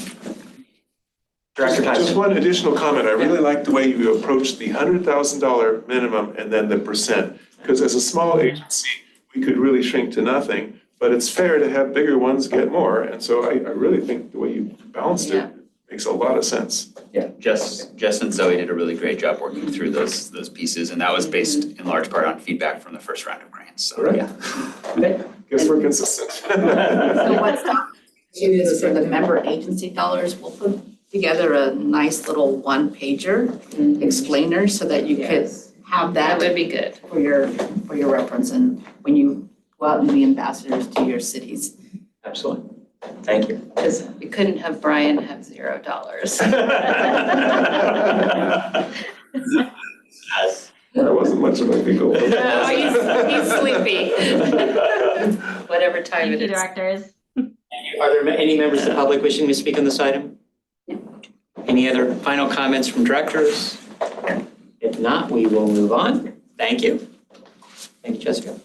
Director Tyson. Just one additional comment. I really like the way you approached the $100,000 minimum and then the percent, because as a small agency, we could really shrink to nothing, but it's fair to have bigger ones get more. And so I really think the way you balanced it makes a lot of sense. Yeah, Jess and Zoe did a really great job working through those pieces, and that was based in large part on feedback from the first round of grants. So right. Yeah. Guess we're consistent. So what's not is for the member agency dollars, we'll put together a nice little one-pager explainer so that you could have that That would be good. for your reference and when you go out and be ambassadors to your cities. Absolutely. Thank you. Because we couldn't have Brian have $0. That wasn't much of a giggle. No, he's sleepy. Whatever time Thank it you, is. directors. Are there any members of the public wishing to speak on this item? Any other final comments from directors? If not, we will move on. Thank you. Thank you, Jessica.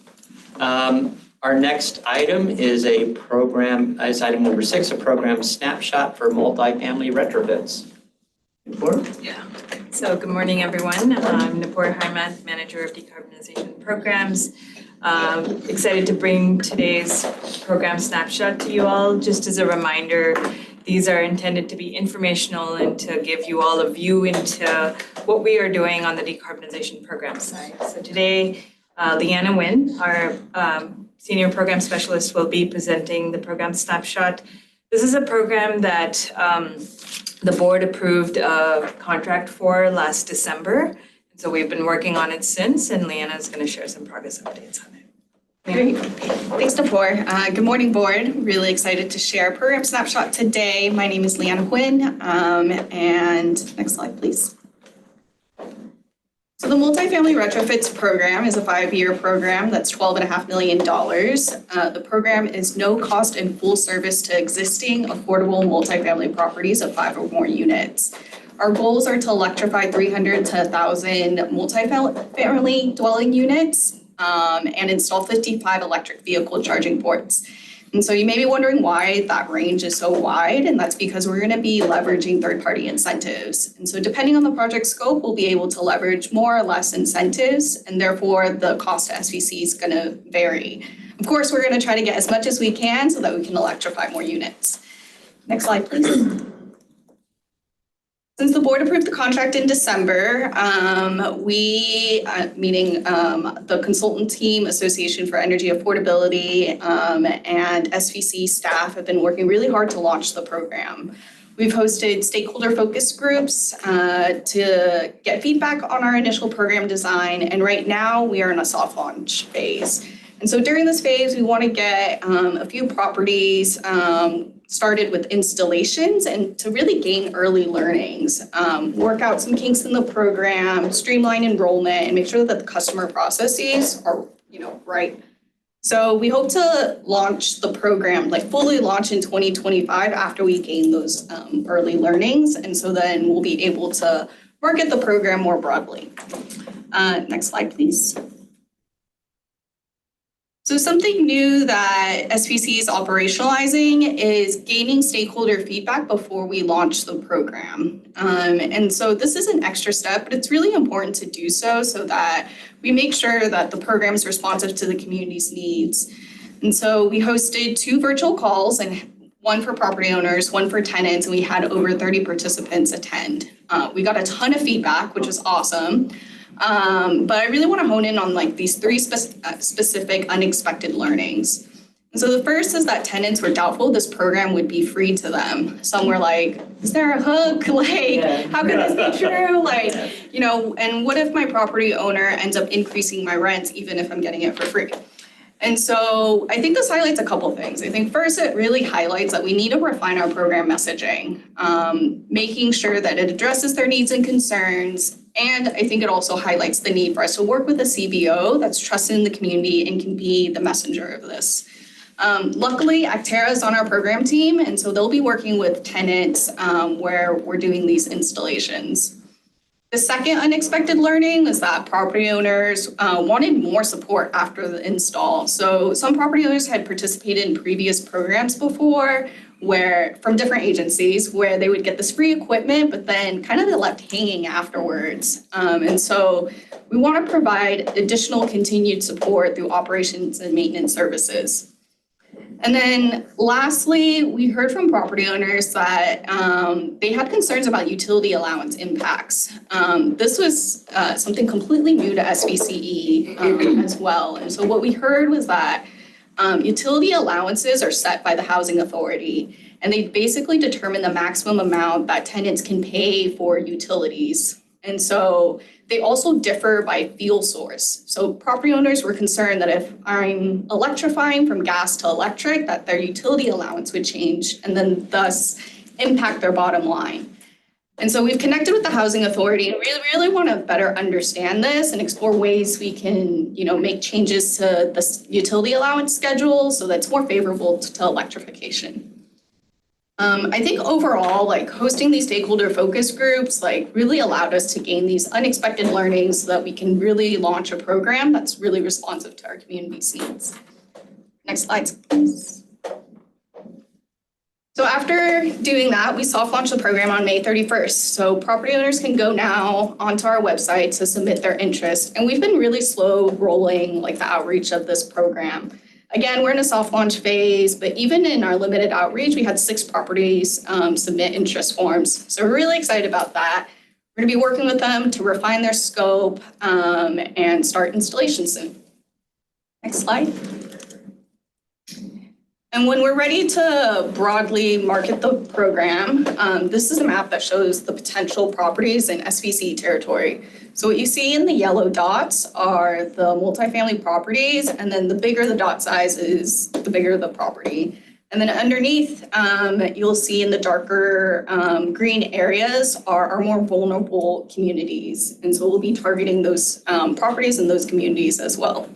Our next item is item number 6, a program snapshot for multifamily retrofits. Yeah. So good morning, everyone. I'm Nipur Harmath, Manager of Decarbonization Programs. Excited to bring today's program snapshot to you all. Just as a reminder, these are intended to be informational and to give you all a view into what we are doing on the decarbonization program side. So today, Leanna Nguyen, our Senior Program Specialist, will be presenting the program snapshot. This is a program that the board approved a contract for last December. And so we've been working on it since, and Leanna is going to share some progress updates on it. Great. Thanks, Nipur. Good morning, board. Really excited to share a program snapshot today. My name is Leanna Nguyen, and next slide, please. So the Multifamily Retrofits Program is a 5-year program that's $12.5 million. The program is no cost and full service to existing affordable multifamily properties of 5 or more units. Our goals are to electrify 300 to 1,000 multifamily dwelling units and install 55 electric vehicle charging ports. And so you may be wondering why that range is so wide, and that's because we're going to be leveraging third-party incentives. And so depending on the project scope, we'll be able to leverage more or less incentives, and therefore the cost to SVC is going to vary. Of course, we're going to try to get as much as we can so that we can electrify more units. Next slide, please. Since the board approved the contract in December, meaning the consultant team, Association for Energy Affordability, and SVCE staff have been working really hard to launch the program. We've hosted stakeholder focus groups to get feedback on our initial program design, and right now we are in a soft launch phase. And so during this phase, we want to get a few properties started with installations and to really gain early learnings, work out some kinks in the program, streamline enrollment, and make sure that the customer processes are, right. So we hope to launch the program, fully launch in 2025 after we gain those early learnings. And so then we'll be able to market the program more broadly. Next slide, please. So something new that SVCE is operationalizing is gaining stakeholder feedback before we launch the program. And so this is an extra step, but it's really important to do so that we make sure that the program is responsive to the community's needs. And so we hosted 2 virtual calls, and one for property owners, one for tenants, and we had over 30 participants attend. We got a ton of feedback, which was awesome. But I really want to hone in on these 3 specific unexpected learnings. And so the first is that tenants were doubtful this program would be free to them. Some were like, is there a hook? How could this be true? And what if my property owner ends up increasing my rents even if I'm getting it for free? And so I think this highlights a couple things. I think first, it really highlights that we need to refine our program messaging, making sure that it addresses their needs and concerns. And I think it also highlights the need for us to work with a CBO that's trusted in the community and can be the messenger of this. Luckily, Actera is on our program team, and so they'll be working with tenants where we're doing these installations. The second unexpected learning is that property owners wanted more support after the install. So some property owners had participated in previous programs before from different agencies where they would get this free equipment, but then kind of they're left hanging afterwards. And so we want to provide additional continued support through operations and maintenance services. And then lastly, we heard from property owners that they had concerns about utility allowance impacts. This was something completely new to SVCE as well. And so what we heard was that utility allowances are set by the housing authority, and they basically determine the maximum amount that tenants can pay for utilities. And so they also differ by fuel source. So property owners were concerned that if I'm electrifying from gas to electric, that their utility allowance would change and then thus impact their bottom line. And so we've connected with the housing authority and really want to better understand this and explore ways we can, make changes to the utility allowance schedule so that's more favorable to electrification. I think overall, hosting these stakeholder focus groups, really allowed us to gain these unexpected learnings so that we can really launch a program that's really responsive to our community's needs. Next slide, please. So after doing that, we soft launched the program on May 31st. So property owners can go now onto our website to submit their interest. And we've been really slow rolling the outreach of this program. Again, we're in a soft launch phase, but even in our limited outreach, we had 6 properties submit interest forms. So we're really excited about that. We're going to be working with them to refine their scope and start installation soon. Next slide. And when we're ready to broadly market the program, this is a map that shows the potential properties in SVCE territory. So what you see in the yellow dots are the multifamily properties, and then the bigger the dot size is, the bigger the property. And then underneath, you'll see in the darker green areas are our more vulnerable communities. And so we'll be targeting those properties in those communities as well.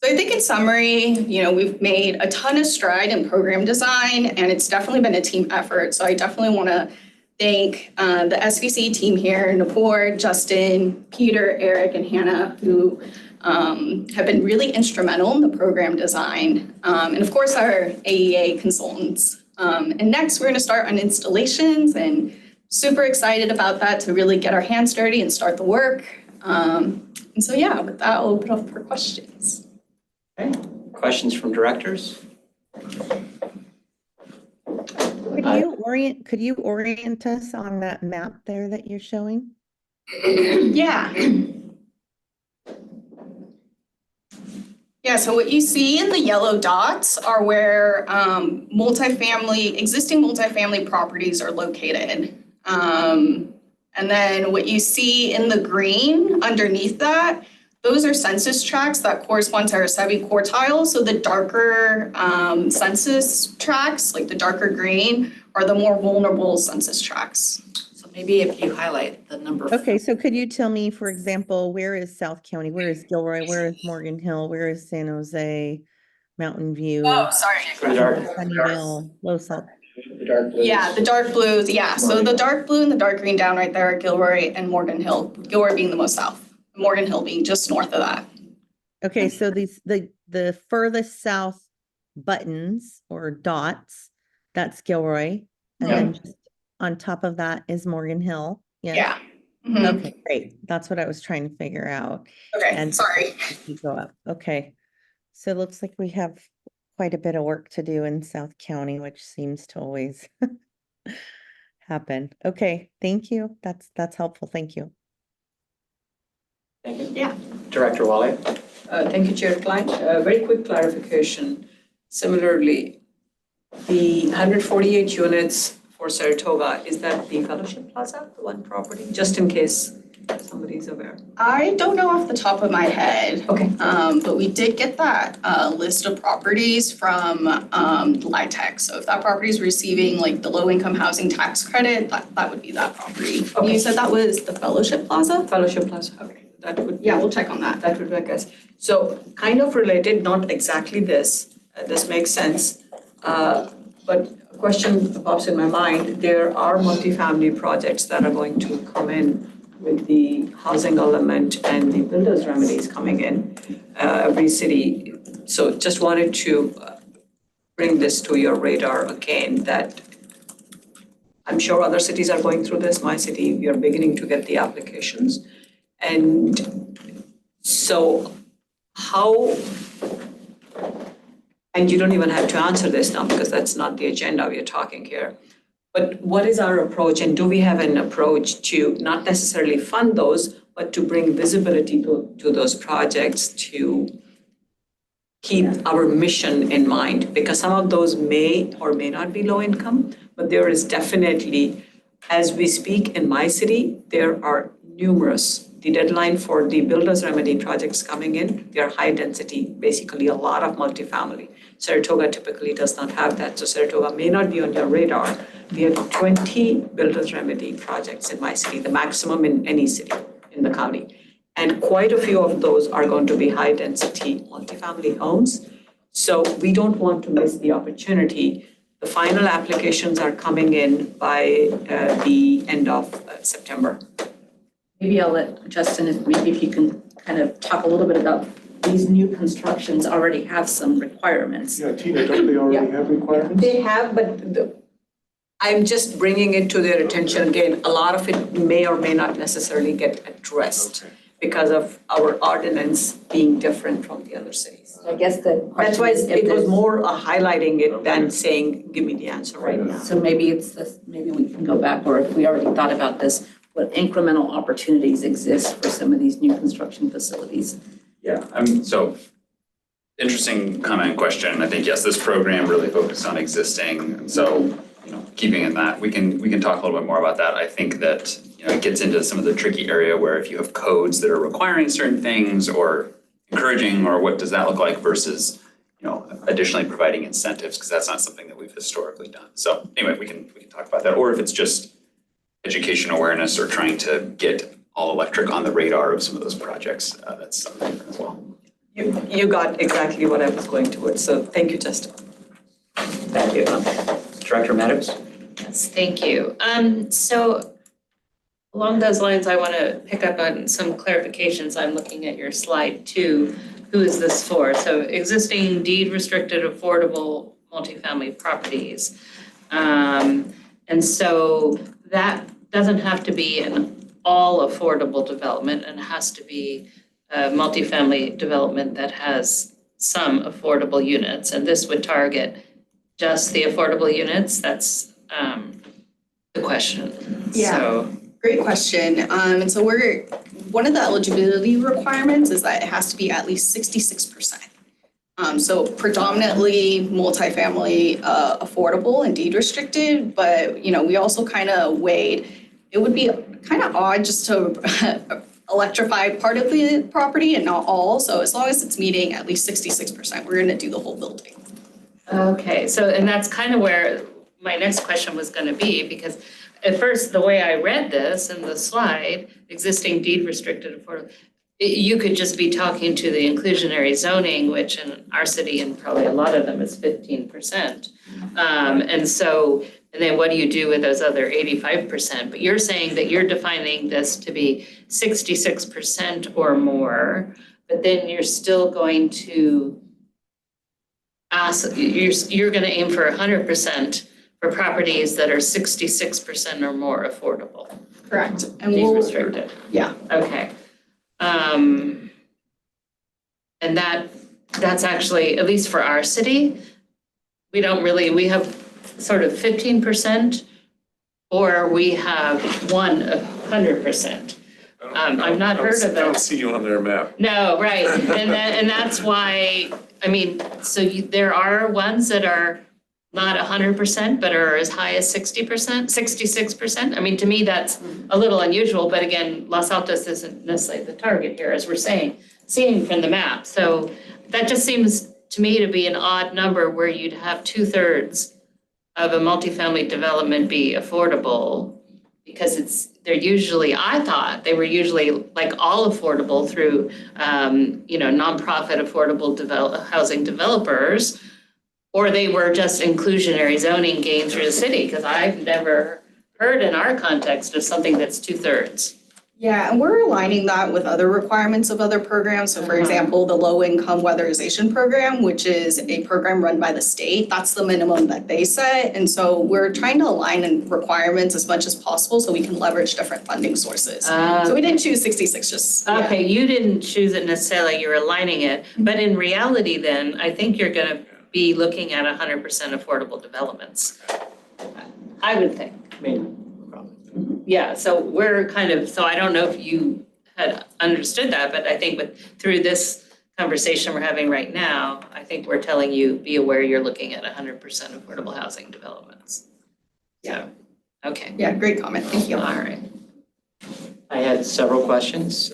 So I think in summary, we've made a ton of stride in program design, and it's definitely been a team effort. So I definitely want to thank the SVCE team here, Nipur, Justin, Peter, Eric, and Hannah, who have been really instrumental in the program design. And of course, our AEA consultants. And next, we're going to start on installations, and super excited about that to really get our hands dirty and start the work. And so, yeah, with that, I'll open up for questions. Okay, Questions from directors? Could you orient us on that map there that you're showing? Yeah. Yeah, so what you see in the yellow dots are where existing multifamily properties are located. And then what you see in the green underneath that, those are census tracts that correspond to our semi-quartile. So the darker census tracts, like the darker green, are the more vulnerable census tracts. So maybe if you highlight the number. Okay, so could you tell me, for example, where is South County? Where is Gilroy? Where is Morgan Hill? Where is San Jose, Mountain View? Oh, sorry. Sunnyvale, Low Salt. Yeah, the dark blues. Yeah, so the dark blue and the dark green down right there are Gilroy and Morgan Hill. Gilroy being the most south, Morgan Hill being just north of that. Okay, so the furthest south buttons or dots, that's Gilroy. And then just on top of that is Morgan Hill. Yeah. Mm-hmm. Okay, great. That's what I was trying to figure out. Okay, And sorry. you go up. Okay. So it looks like we have quite a bit of work to do in South County, which seems to always happen. Okay, thank you. That's helpful. Thank you. Thank you. Yeah. Director Wale? Thank you, Chair Klein. Very quick clarification. Similarly, the 148 units for Saratoga, is that the Fellowship Plaza, the one property, just in case somebody's aware? I don't know off the top of my head. Okay. But we did get that list of properties from LIHTC. So if that property is receiving like the low income housing tax credit, that would be that property. Okay. You said that was the Fellowship Plaza? Fellowship Plaza. Okay. That would. Yeah, we'll check on that. That would be, I guess. So kind of related, not exactly this. This makes sense. But a question pops in my mind. There are multifamily projects that are going to come in with the housing element and the builder's remedies coming in every city. So just wanted to bring this to your radar again, that I'm sure other cities are going through this. My city, we are beginning to get the applications. And so how, and you don't even have to answer this now because that's not the agenda we are talking here. But what is our approach, and do we have an approach to not necessarily fund those, but to bring visibility to those projects to keep our mission in mind? Because some of those may or may not be low income, but there is definitely, as we speak in my city, there are numerous. The deadline for the builder's remedy projects coming in, they are high density, basically a lot of multifamily. Saratoga typically does not have that, so Saratoga may not be on your radar. We have 20 builder's remedy projects in my city, the maximum in any city in the county. And quite a few of those are going to be high density multifamily homes. So we don't want to miss the opportunity. The final applications are coming in by the end of September. Maybe I'll let Justin, if you can kind of talk a little bit about these new constructions already have some requirements. Yeah, Tina, don't they already have requirements? They have, but I'm just bringing it to their attention again. A lot of it may or may not necessarily get addressed because of our ordinance being different from the other cities. I guess the That's question why is if it was there's, more highlighting it than saying, give me the answer right now. so maybe it's this, maybe we can go back, or if we already thought about this, what incremental opportunities exist for some of these new construction facilities? Yeah, so interesting comment and question. I think, yes, this program really focused on existing. And so, keeping in that, we can talk a little bit more about that. I think that, it gets into some of the tricky area where if you have codes that are requiring certain things or encouraging, or what does that look like versus, additionally providing incentives, because that's not something that we've historically done. So anyway, we can talk about that. Or if it's just education awareness or trying to get all electric on the radar of some of those projects, that's something different as well. You got exactly what I was going towards, so thank you, Justin. Thank you. Director Meadows? Yes, thank you. So along those lines, I want to pick up on some clarifications. I'm looking at your slide 2. Who is this for? So existing deed restricted affordable multifamily properties. And so that doesn't have to be an all affordable development, and has to be a multifamily development that has some affordable units, and this would target just the affordable units? That's the question. Yeah. So, Great question. And so one of the eligibility requirements is that it has to be at least 66%. So predominantly multifamily, affordable and deed restricted, but we also kind of weighed, it would be kind of odd just to electrify part of the property and not all. So as long as it's meeting at least 66%, we're going to do the whole building. okay, so, and that's kind of where my next question was going to be, because at first, the way I read this in the slide, existing deed restricted affordable, you could just be talking to the inclusionary zoning, which in our city and probably a lot of them is 15%. And then what do you do with those other 85%? But you're saying that you're defining this to be 66% or more, but then you're still going to ask, you're going to aim for 100% for properties that are 66% or more affordable. Correct. And Deed restricted. Yeah. Okay. And that's actually, at least for our city, we we have sort of 15% or we have 100%. I've not heard of it. I don't see you on their map. No, right. And that's why, I mean, so there are ones that are not 100%, but are as high as 60%, 66%. I mean, to me, that's a little unusual, but again, Los Altos isn't necessarily the target here, as we're seeing from the map. So that just seems to me to be an odd number where you'd have 2/3 of a multifamily development be affordable, because I thought they were usually like all affordable through, nonprofit affordable housing developers, or they were just inclusionary zoning gained through the city, because I've never heard in our context of something that's 2/3. Yeah, and we're aligning that with other requirements of other programs. So for example, the low income weatherization program, which is a program run by the state, that's the minimum that they set. And so we're trying to align in requirements as much as possible so we can leverage different funding sources. So we didn't choose 66, just. Okay, you didn't choose it necessarily, you're aligning it, but in reality then, I think you're gonna be looking at 100% affordable developments. I would think. Yeah, so so I don't know if you had understood that, but I think through this conversation we're having right now, I think we're telling you, be aware you're looking at 100% affordable housing developments. Yeah, okay. Yeah, great comment, thank you. All right. I had several questions.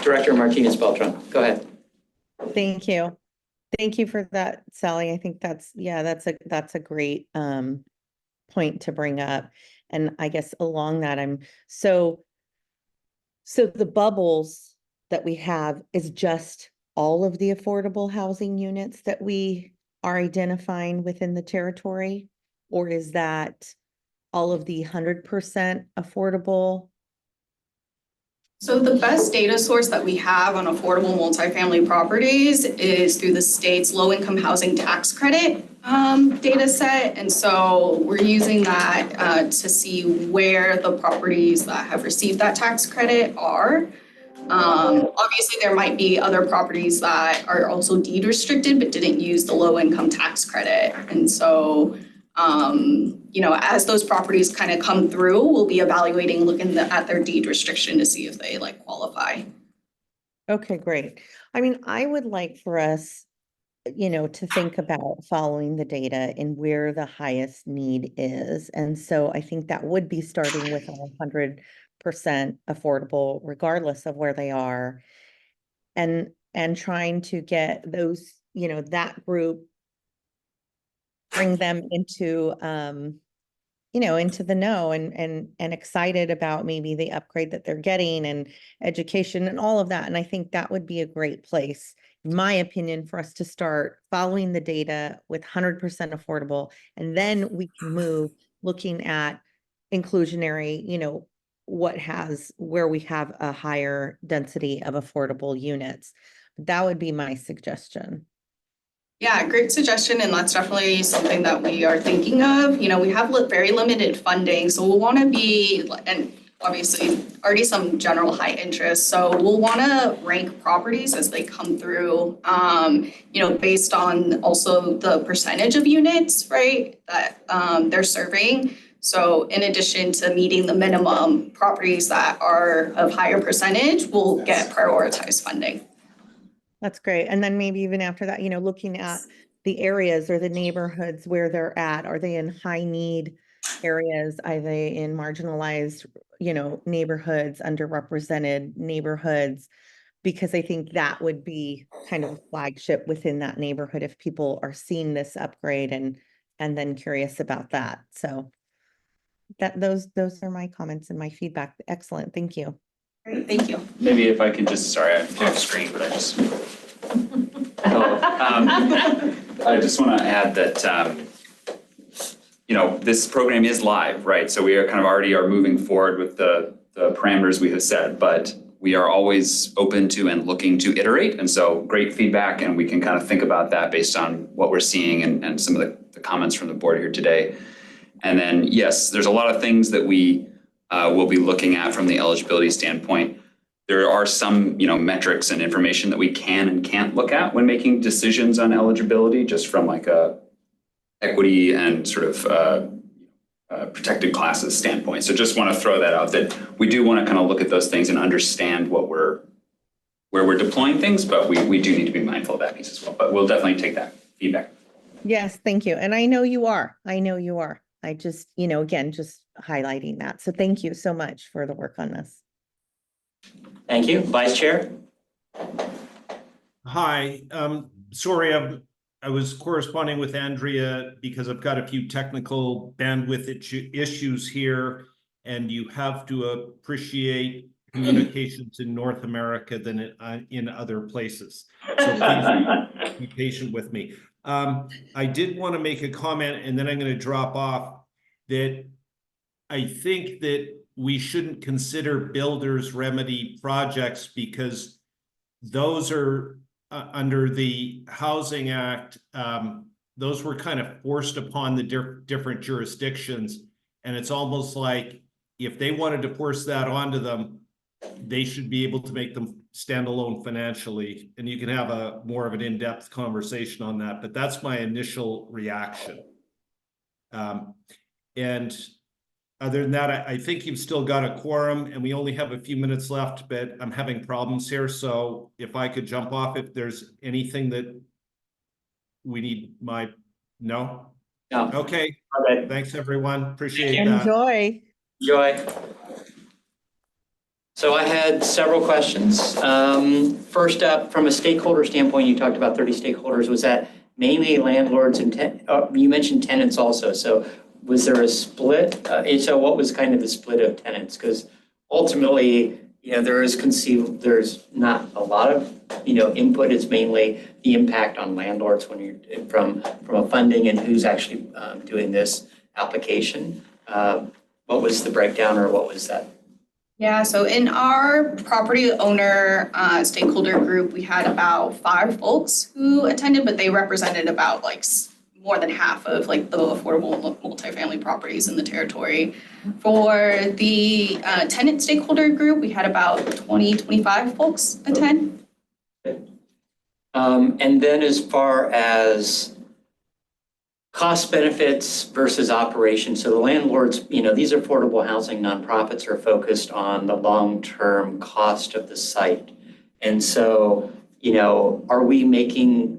Director Martinez Beltran, go ahead. Thank you. Thank you for that, Sally. I think that's a great point to bring up. And I guess along that, so the bubbles that we have is just all of the affordable housing units that we are identifying within the territory? Or is that all of the 100% affordable? So the best data source that we have on affordable multifamily properties is through the state's low-income housing tax credit data set. And so we're using that to see where the properties that have received that tax credit are. Obviously, there might be other properties that are also deed restricted but didn't use the low-income tax credit. And so as those properties kind of come through, we'll be evaluating, looking at their deed restriction to see if they qualify. Okay, great. I mean, I would like for us, to think about following the data and where the highest need is. And so I think that would be starting with 100% affordable, regardless of where they are, and trying to get those, that group, bring them into into the know and excited about maybe the upgrade that they're getting and education and all of that. And I think that would be a great place, in my opinion, for us to start following the data with 100% affordable. And then we can move looking at inclusionary, where we have a higher density of affordable units. That would be my suggestion. Yeah, great suggestion, and that's definitely something that we are thinking of. We have very limited funding, so we'll want to be, and obviously already some general high interest. So we'll want to rank properties as they come through, based on also the percentage of units, right, that they're serving. So in addition to meeting the minimum, properties that are of higher percentage will get prioritized funding. That's great. And then maybe even after that, looking at the areas or the neighborhoods where they're at, are they in high need areas? Are they in marginalized, neighborhoods, underrepresented neighborhoods? Because I think that would be kind of a flagship within that neighborhood if people are seeing this upgrade and then curious about that. So those are my comments and my feedback. Excellent. Thank you. Great, thank you. Maybe if I can just, sorry, I have off screen, but I just. I just want to add that, this program is live, right? So we are kind of already moving forward with the parameters we have set, but we are always open to and looking to iterate. And so great feedback, and we can kind of think about that based on what we're seeing and some of the comments from the board here today. And then, yes, there's a lot of things that we will be looking at from the eligibility standpoint. There are some, metrics and information that we can and can't look at when making decisions on eligibility, just from like a equity and sort of protected classes standpoint. So just want to throw that out, that we do want to kind of look at those things and understand where we're deploying things, but we do need to be mindful of that piece as well. But we'll definitely take that feedback. Yes, thank you. And I know you are. I just, again, just highlighting that. So thank you so much for the work on this. Thank you. Vice Chair? Hi, sorry, I was corresponding with Andrea because I've got a few technical bandwidth issues here, and you have to appreciate communications in North America than in other places. So please be patient with me. I did want to make a comment, and then I'm going to drop off, that I think that we shouldn't consider builders remedy projects because those are under the Housing Act. Those were kind of forced upon the different jurisdictions. And it's almost like if they wanted to force that onto them, they should be able to make them stand alone financially. And you can have more of an in-depth conversation on that, but that's my initial reaction. And other than that, I think you've still got a quorum, and we only have a few minutes left, but I'm having problems here. So if I could jump off, if there's anything that we need no? No. Okay. Okay. Thanks, everyone. Appreciate that. Enjoy. Enjoy. So I had several questions. First up, from a stakeholder standpoint, you talked about 30 stakeholders. Was that mainly landlords and you mentioned tenants also. So was there a split? So what was kind of the split of tenants? Because ultimately, there's not a lot of, input. It's mainly the impact on landlords when you're from a funding and who's actually doing this application. What was the breakdown, or what was that? Yeah, so in our property owner stakeholder group, we had about 5 folks who attended, but they represented about more than half of the affordable multifamily properties in the territory. For the tenant stakeholder group, we had about 25 folks attend. And then as far as cost benefits versus operations, so the landlords, these affordable housing nonprofits are focused on the long-term cost of the site. And so, are we making,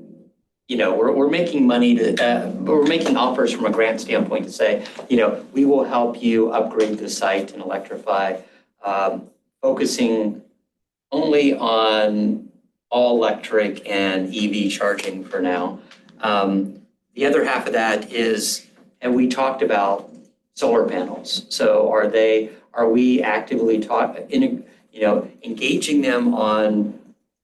we're making money we're making offers from a grant standpoint to say, we will help you upgrade the site and electrify, focusing only on all electric and EV charging for now. The other half of that is, and we talked about solar panels. So are we actively engaging them on,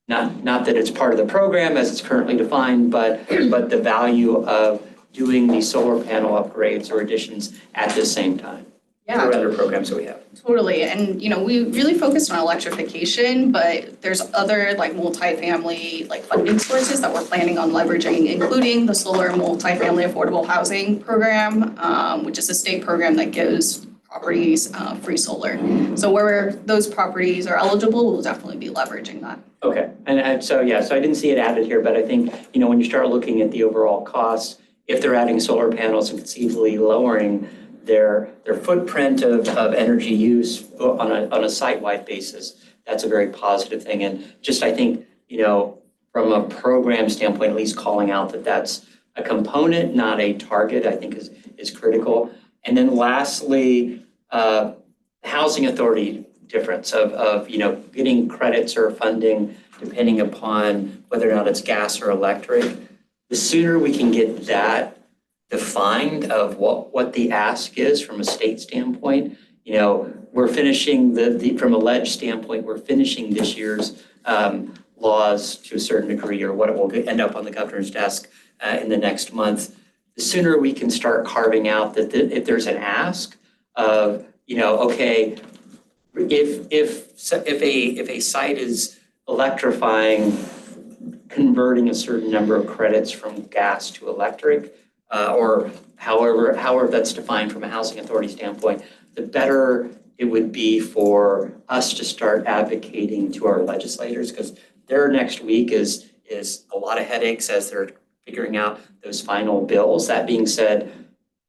not that it's part of the program as it's currently defined, but the value of doing these solar panel upgrades or additions at the same time? Yeah. Through other programs that we have. Totally, and we really focused on electrification, but there's other multifamily funding sources that we're planning on leveraging, including the solar multifamily affordable housing program, which is a state program that gives properties, free solar. So where those properties are eligible, we'll definitely be leveraging that. Okay, and so, yeah, so I didn't see it added here, but I think, you know, when you start looking at the overall costs, if they're adding solar panels and conceivably lowering their footprint of energy use on a site-wide basis, that's a very positive thing. And just, I think, you know, from a program standpoint, at least calling out that that's a component, not a target, I think is critical. And then lastly, housing authority difference of, you know, getting credits or funding depending upon whether or not it's gas or electric. The sooner we can get that defined of what the ask is from a state standpoint, you know, we're finishing from a ledge standpoint, we're finishing this year's laws to a certain degree, or what it will end up on the governor's desk in the next month. The sooner we can start carving out that if there's an ask of, you know, okay, if a site is electrifying, converting a certain number of credits from gas to electric, or however that's defined from a housing authority standpoint, the better it would be for us to start advocating to our legislators, because their next week is a lot of headaches as they're figuring out those final bills. That being said,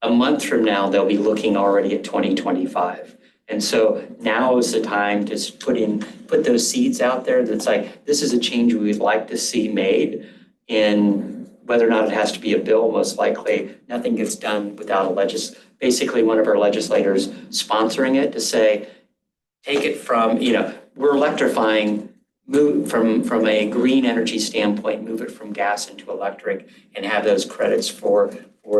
a month from now, they'll be looking already at 2025. And so now is the time to put those seeds out there that's like, this is a change we would like to see made. In whether or not it has to be a bill, most likely nothing gets done without basically one of our legislators sponsoring it to say, take it from, you know, we're electrifying, move from a green energy standpoint, move it from gas into electric and have those credits for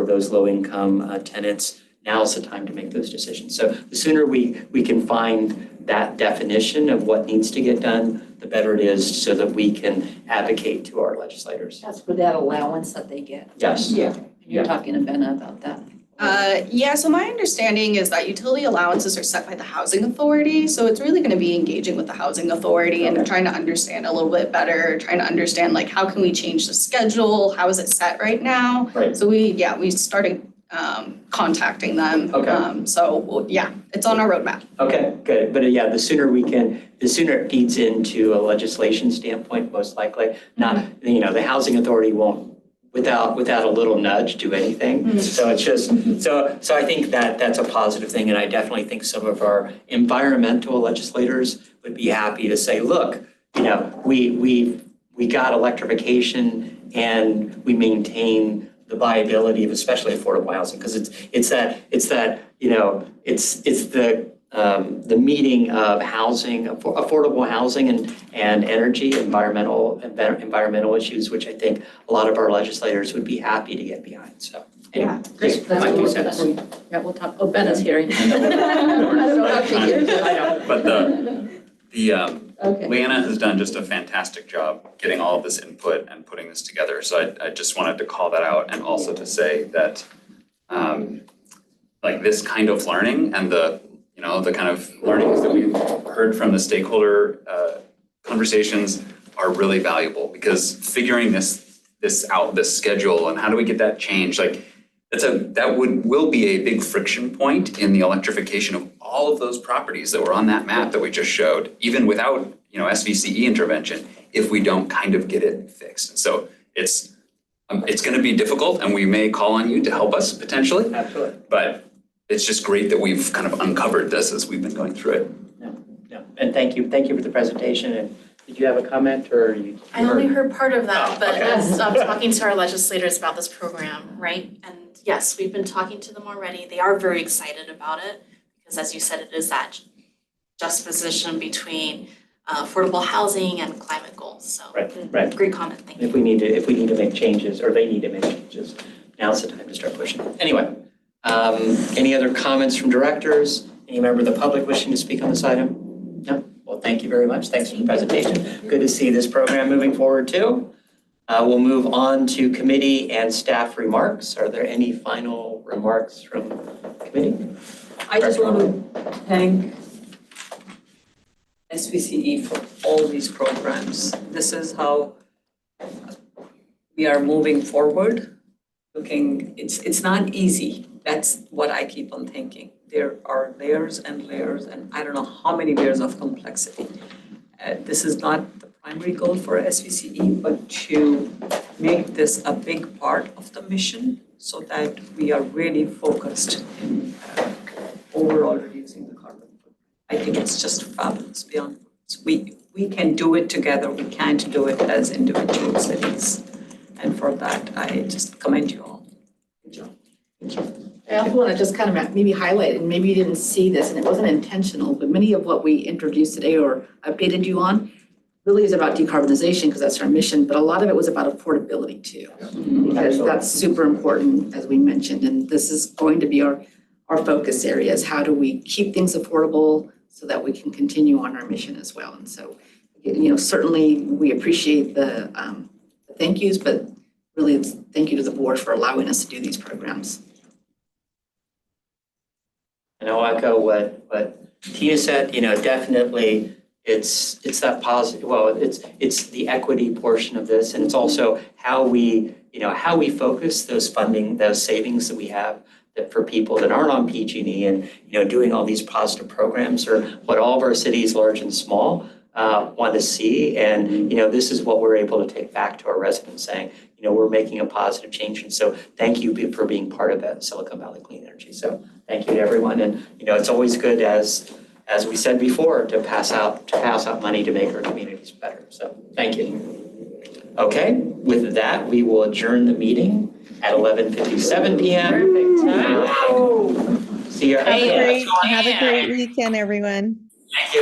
those low income tenants. Now's the time to make those decisions. So the sooner we can find that definition of what needs to get done, the better it is, so that we can advocate to our legislators. That's for that allowance that they get. Yes. Yeah. You're talking to Benna about that. Yeah, so my understanding is that utility allowances are set by the housing authority. So it's really going to be engaging with the housing authority and trying to understand a little bit better, trying to understand like, how can we change the schedule? How is it set right now? Right. So we started contacting them. Okay. So yeah, it's on our roadmap. Okay, good. But yeah, the sooner it feeds into a legislation standpoint, most likely. Not, you know, the housing authority won't, without a little nudge, do anything. So it's just, so I think that's a positive thing. And I definitely think some of our environmental legislators would be happy to say, look, you know, we got electrification and we maintain the viability of especially affordable housing, because it's that you know, it's the meeting of housing, affordable housing and energy, environmental issues, which I think a lot of our legislators would be happy to get behind. So anyway, just my 2 cents. Yeah, we'll talk, oh, Benna's hearing. I don't know how she hears this. I know. But Okay. Leanna has done just a fantastic job getting all of this input and putting this together. So I just wanted to call that out, and also to say that like this kind of learning and the kind of learnings that we've heard from the stakeholder conversations are really valuable, because figuring this out, this schedule, and how do we get that changed, like that will be a big friction point in the electrification of all of those properties that were on that map that we just showed, even without, you know, SVCE intervention, if we don't kind of get it fixed. And so it's going to be difficult, and we may call on you to help us potentially. Absolutely. But it's just great that we've kind of uncovered this as we've been going through it. Yeah. And thank you for the presentation. And did you have a comment, or you? I only heard part of that, Oh, but okay. as I'm talking to our legislators about this program, right? And yes, we've been talking to them already. They are very excited about it, because as you said, it is that juxtaposition between affordable housing and climate goals. So Right. great comment, thank you. If we need to make changes, or they need to make changes, now's the time to start pushing. Anyway, any other comments from directors? Any member of the public wishing to speak on this item? No? Well, thank you very much. Thanks for the presentation. Good to see this program moving forward too. We'll move on to committee and staff remarks. Are there any final remarks from committee? I just want to thank SVCE for all these programs. This is how we are moving forward. it's not easy. That's what I keep on thinking. There are layers and layers, and I don't know how many layers of complexity. This is not the primary goal for SVCE, but to make this a big part of the mission so that we are really focused in overall reducing the carbon footprint. I think it's just fabulous beyond words. We can do it together. We can't do it as individual cities. And for that, I just commend you all. Good job. Thank you. I also want to just kind of maybe highlight, and maybe you didn't see this, and it wasn't intentional, but many of what we introduced today or updated you on really is about decarbonization because that's our mission, but a lot of it was about affordability too. Because that's super important, as we mentioned, and this is going to be our focus areas. How do we keep things affordable so that we can continue on our mission as well? And so, certainly we appreciate the thank yous, but really it's thank you to the board for allowing us to do these programs. And I'll echo what Tia said, definitely it's that positive, well, it's the equity portion of this, and it's also how we focus those funding, those savings that we have that for people that aren't on PG&E and, doing all these positive programs are what all of our cities, large and small, want to see. And, this is what we're able to take back to our residents saying, we're making a positive change. And so thank you for being part of that Silicon Valley Clean Energy. So thank you to everyone. And, it's always good, as we said before, to pass out money to make our communities better. So thank you. Okay, with that, we will adjourn the meeting at 11:57 p.m. See you. Have a great weekend, everyone. Thank you.